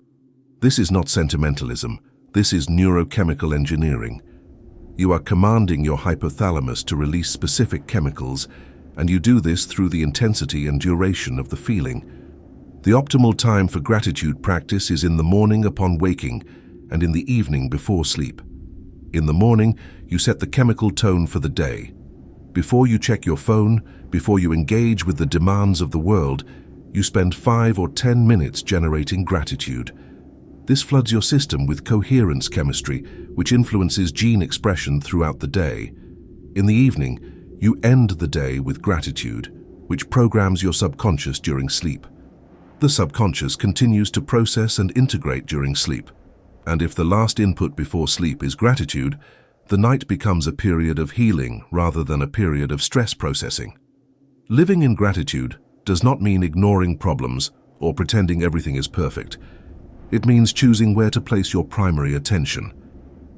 This is not sentimentalism. This is neurochemical engineering. You are commanding your hypothalamus to release specific chemicals, and you do this through the intensity and duration of the feeling. The optimal time for gratitude practice is in the morning upon waking and in the evening before sleep. In the morning, you set the chemical tone for the day. Before you check your phone, before you engage with the demands of the world, you spend 5 or 10 minutes generating gratitude. This floods your system with coherence chemistry, which influences gene expression throughout the day. In the evening, you end the day with gratitude, which programs your subconscious during sleep. The subconscious continues to process and integrate during sleep, and if the last input before sleep is gratitude, the night becomes a period of healing rather than a period of stress processing. Living in gratitude does not mean ignoring problems or pretending everything is perfect. It means choosing where to place your primary attention.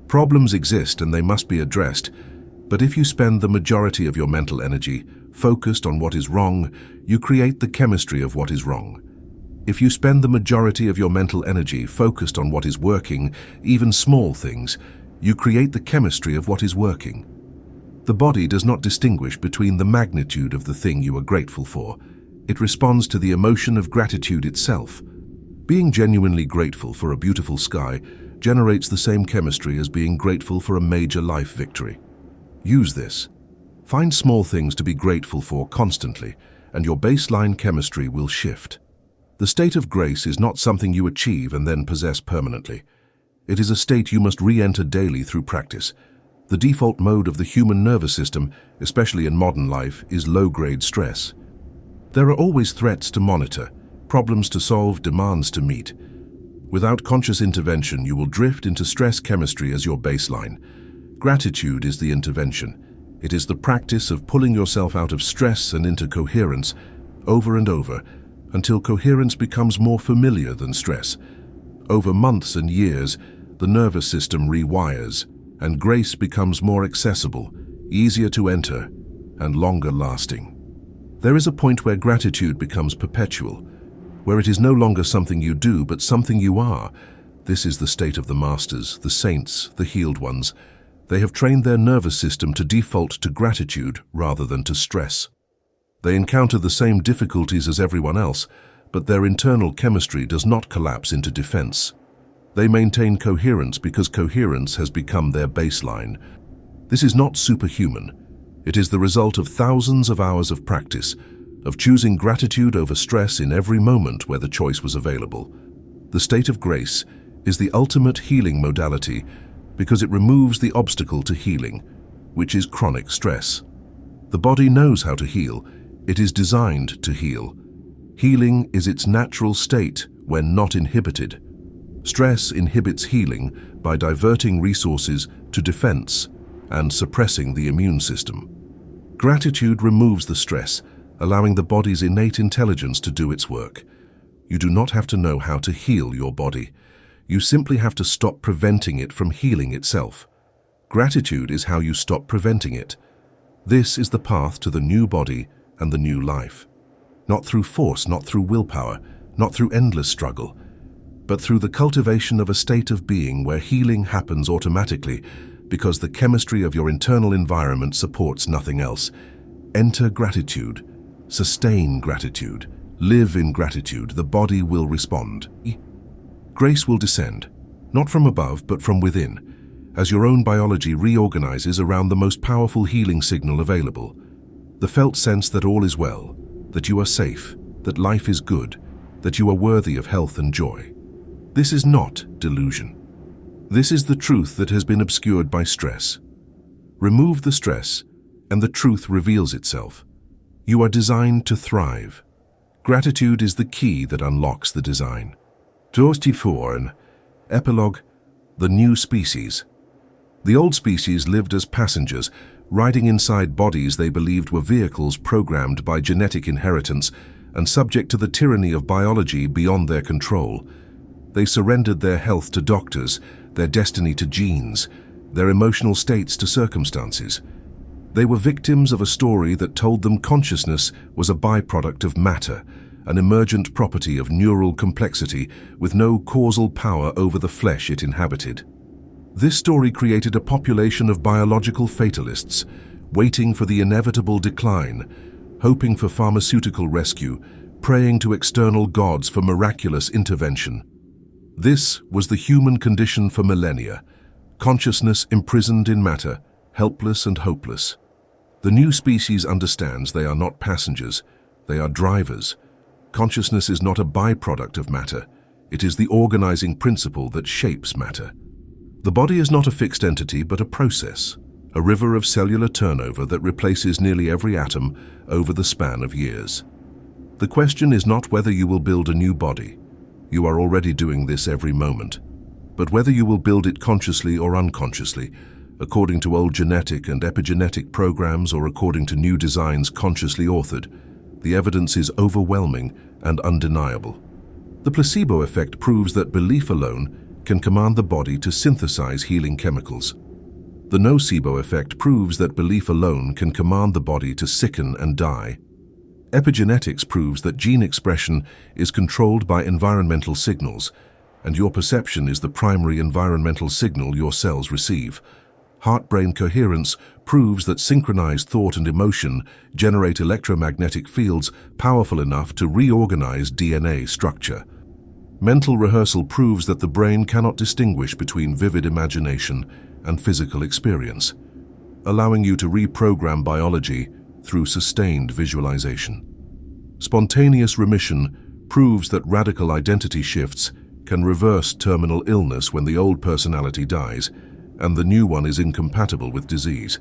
Problems exist and they must be addressed, but if you spend the majority of your mental energy focused on what is wrong, you create the chemistry of what is wrong. If you spend the majority of your mental energy focused on what is working, even small things, you create the chemistry of what is working. The body does not distinguish between the magnitude of the thing you are grateful for. It responds to the emotion of gratitude itself. Being genuinely grateful for a beautiful sky generates the same chemistry as being grateful for a major life victory. Use this. Find small things to be grateful for constantly, and your baseline chemistry will shift. The state of grace is not something you achieve and then possess permanently. It is a state you must re-enter daily through practice. The default mode of the human nervous system, especially in modern life, is low-grade stress. There are always threats to monitor, problems to solve, demands to meet. Without conscious intervention, you will drift into stress chemistry as your baseline. Gratitude is the intervention. It is the practice of pulling yourself out of stress and into coherence over and over until coherence becomes more familiar than stress. Over months and years, the nervous system rewires, and grace becomes more accessible, easier to enter, and longer lasting. There is a point where gratitude becomes perpetual, where it is no longer something you do, but something you are. This is the state of the masters, the saints, the healed ones. They have trained their nervous system to default to gratitude rather than to stress. They encounter the same difficulties as everyone else, but their internal chemistry does not collapse into defense. They maintain coherence because coherence has become their baseline. This is not superhuman. It is the result of thousands of hours of practice, of choosing gratitude over stress in every moment where the choice was available. The state of grace is the ultimate healing modality because it removes the obstacle to healing, which is chronic stress. The body knows how to heal. It is designed to heal. Healing is its natural state when not inhibited. Stress inhibits healing by diverting resources to defense and suppressing the immune system. Gratitude removes the stress, allowing the body's innate intelligence to do its work. You do not have to know how to heal your body. You simply have to stop preventing it from healing itself. Gratitude is how you stop preventing it. This is the path to the new body and the new life. Not through force, not through willpower, not through endless struggle. but through the cultivation of a state of being where healing happens automatically because the chemistry of your internal environment supports nothing else. Enter gratitude, sustain gratitude, live in gratitude. The body will respond. Grace will descend, not from above but from within, as your own biology reorganizes around the most powerful healing signal available. The felt sense that all is well, that you are safe, that life is good, that you are worthy of health and joy. This is not delusion. This is the truth that has been obscured by stress. Remove the stress, and the truth reveals itself. You are designed to thrive. Gratitude is the key that unlocks the design. 24 and Epilogue, the new species. The old species lived as passengers, riding inside bodies they believed were vehicles programmed by genetic inheritance and subject to the tyranny of biology beyond their control. They surrendered their health to doctors, their destiny to genes, their emotional states to circumstances. They were victims of a story that told them consciousness was a byproduct of matter, an emergent property of neural complexity with no causal power over the flesh it inhabited. This story created a population of biological fatalists, waiting for the inevitable decline, hoping for pharmaceutical rescue, praying to external gods for miraculous intervention. This was the human condition for millennia, consciousness imprisoned in matter, helpless and hopeless. The new species understands they are not passengers, they are drivers. Consciousness is not a byproduct of matter, it is the organizing principle that shapes matter. The body is not a fixed entity but a process, a river of cellular turnover that replaces nearly every atom over the span of years. The question is not whether you will build a new body. You are already doing this every moment. But whether you will build it consciously or unconsciously, according to old genetic and epigenetic programs or according to new designs consciously authored, the evidence is overwhelming and undeniable. The placebo effect proves that belief alone can command the body to synthesize healing chemicals. The nocebo effect proves that belief alone can command the body to sicken and die. Epigenetics proves that gene expression is controlled by environmental signals, and your perception is the primary environmental signal your cells receive. Heart-brain coherence proves that synchronized thought and emotion generate electromagnetic fields powerful enough to reorganize DNA structure. Mental rehearsal proves that the brain cannot distinguish between vivid imagination and physical experience, allowing you to reprogram biology through sustained visualization. Spontaneous remission proves that radical identity shifts can reverse terminal illness when the old personality dies and the new one is incompatible with disease.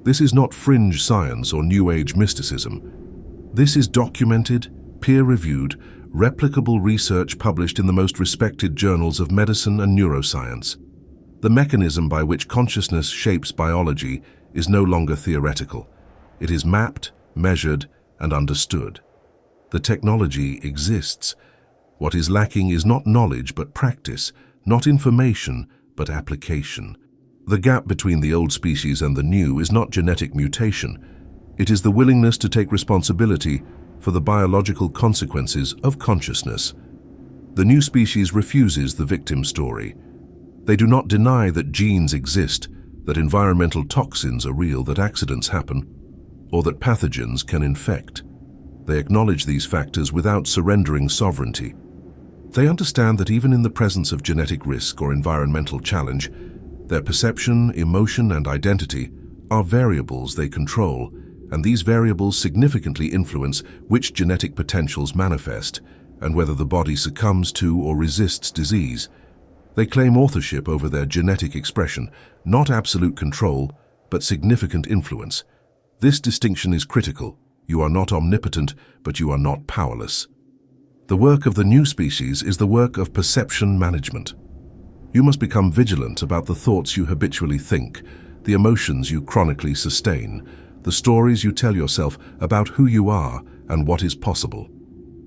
This is not fringe science or New Age mysticism. This is documented, peer-reviewed, replicable research published in the most respected journals of medicine and neuroscience. The mechanism by which consciousness shapes biology is no longer theoretical. It is mapped, measured, and understood. The technology exists. What is lacking is not knowledge but practice, not information but application. The gap between the old species and the new is not genetic mutation. It is the willingness to take responsibility for the biological consequences of consciousness. The new species refuses the victim story. They do not deny that genes exist, that environmental toxins are real, that accidents happen, or that pathogens can infect. They acknowledge these factors without surrendering sovereignty. They understand that even in the presence of genetic risk or environmental challenge, their perception, emotion, and identity are variables they control, and these variables significantly influence which genetic potentials manifest and whether the body succumbs to or resists disease. They claim authorship over their genetic expression, not absolute control, but significant influence. This distinction is critical. You are not omnipotent, but you are not powerless. The work of the new species is the work of perception management. You must become vigilant about the thoughts you habitually think, the emotions you chronically sustain, the stories you tell yourself about who you are and what is possible.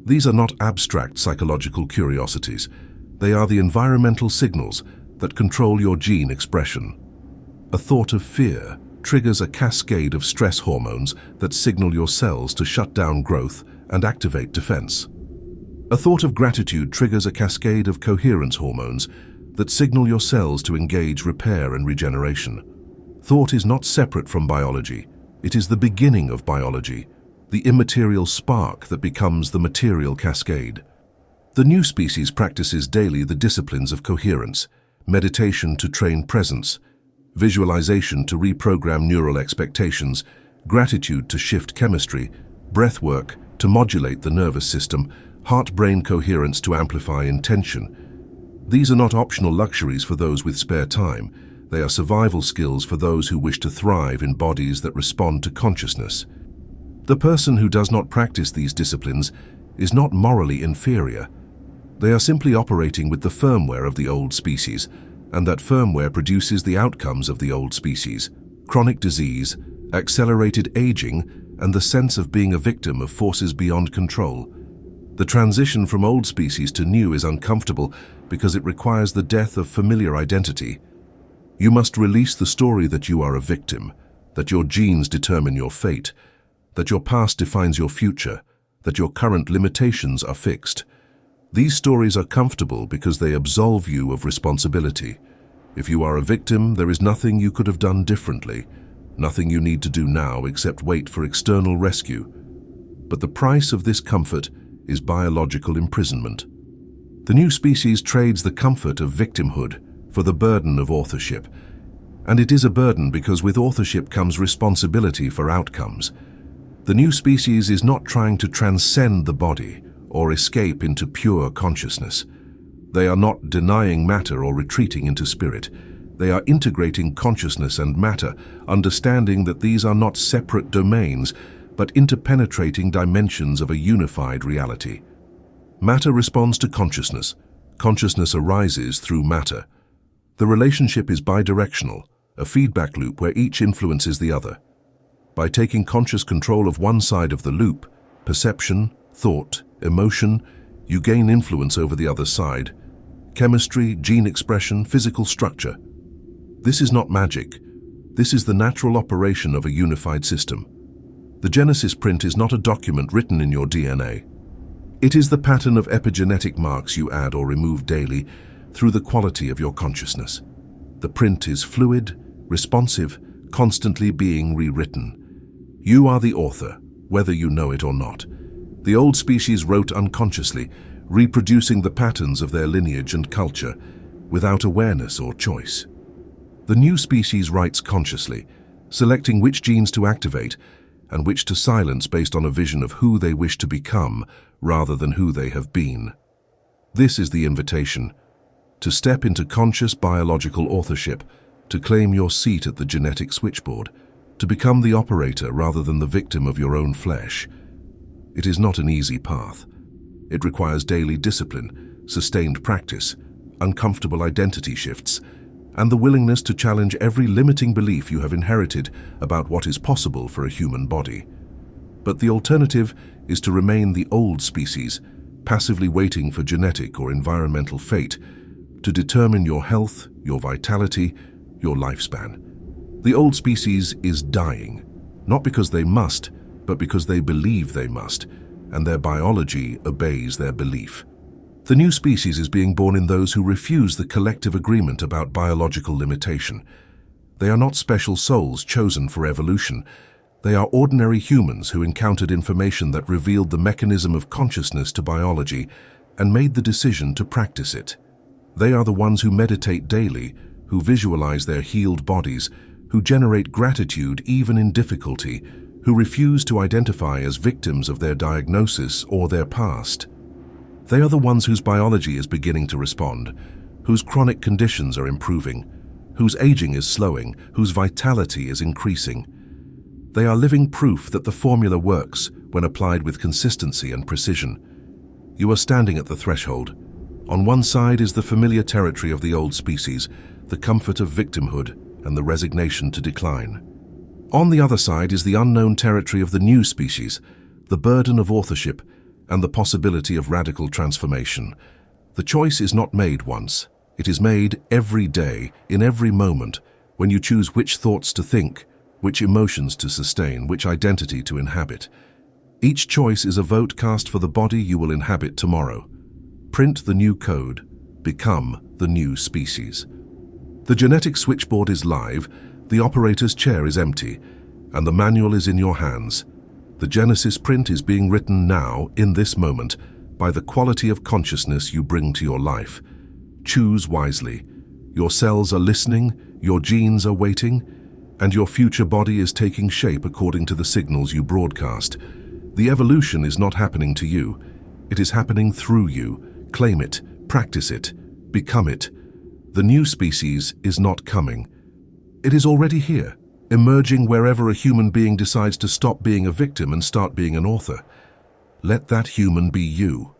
These are not abstract psychological curiosities. They are the environmental signals that control your gene expression. A thought of fear triggers a cascade of stress hormones that signal your cells to shut down growth and activate defense. A thought of gratitude triggers a cascade of coherence hormones that signal your cells to engage repair and regeneration. Thought is not separate from biology. It is the beginning of biology, the immaterial spark that becomes the material cascade. The new species practices daily the disciplines of coherence, meditation to train presence, visualization to reprogram neural expectations, gratitude to shift chemistry, breathwork to modulate the nervous system, heart-brain coherence to amplify intention. These are not optional luxuries for those with spare time. They are survival skills for those who wish to thrive in bodies that respond to consciousness. The person who does not practice these disciplines is not morally inferior. They are simply operating with the firmware of the old species, and that firmware produces the outcomes of the old species: chronic disease, accelerated aging, and the sense of being a victim of forces beyond control. The transition from old species to new is uncomfortable because it requires the death of familiar identity. You must release the story that you are a victim, that your genes determine your fate, that your past defines your future, that your current limitations are fixed. These stories are comfortable because they absolve you of responsibility. If you are a victim, there is nothing you could have done differently, nothing you need to do now except wait for external rescue. But the price of this comfort is biological imprisonment. The new species trades the comfort of victimhood for the burden of authorship. And it is a burden because with authorship comes responsibility for outcomes. The new species is not trying to transcend the body or escape into pure consciousness. They are not denying matter or retreating into spirit. They are integrating consciousness and matter, understanding that these are not separate domains, but interpenetrating dimensions of a unified reality. Matter responds to consciousness. Consciousness arises through matter. The relationship is bidirectional, a feedback loop where each influences the other. By taking conscious control of one side of the loop, perception, thought, emotion, you gain influence over the other side. Chemistry, gene expression, physical structure. This is not magic. This is the natural operation of a unified system. The Genesis print is not a document written in your DNA. It is the pattern of epigenetic marks you add or remove daily through the quality of your consciousness. The print is fluid, responsive, constantly being rewritten. You are the author, whether you know it or not. The old species wrote unconsciously, reproducing the patterns of their lineage and culture, without awareness or choice. The new species writes consciously, selecting which genes to activate and which to silence based on a vision of who they wish to become rather than who they have been. This is the invitation: to step into conscious biological authorship, to claim your seat at the genetic switchboard, to become the operator rather than the victim of your own flesh. It is not an easy path. It requires daily discipline, sustained practice, uncomfortable identity shifts, and the willingness to challenge every limiting belief you have inherited about what is possible for a human body. But the alternative is to remain the old species, passively waiting for genetic or environmental fate to determine your health, your vitality, your lifespan. The old species is dying, not because they must, but because they believe they must, and their biology obeys their belief. The new species is being born in those who refuse the collective agreement about biological limitation. They are not special souls chosen for evolution. They are ordinary humans who encountered information that revealed the mechanism of consciousness to biology and made the decision to practice it. They are the ones who meditate daily, who visualize their healed bodies, who generate gratitude even in difficulty, who refuse to identify as victims of their diagnosis or their past. They are the ones whose biology is beginning to respond, whose chronic conditions are improving, whose aging is slowing, whose vitality is increasing. They are living proof that the formula works when applied with consistency and precision. You are standing at the threshold. On one side is the familiar territory of the old species, the comfort of victimhood and the resignation to decline. On the other side is the unknown territory of the new species, the burden of authorship and the possibility of radical transformation. The choice is not made once. It is made every day, in every moment, when you choose which thoughts to think, which emotions to sustain, which identity to inhabit. Each choice is a vote cast for the body you will inhabit tomorrow. Print the new code. Become the new species. The genetic switchboard is live, the operator's chair is empty, and the manual is in your hands. The Genesis print is being written now, in this moment, by the quality of consciousness you bring to your life. Choose wisely. Your cells are listening, your genes are waiting, and your future body is taking shape according to the signals you broadcast. The evolution is not happening to you. It is happening through you. Claim it, practice it, become it. The new species is not coming. It is already here, emerging wherever a human being decides to stop being a victim and start being an author. Let that human be you.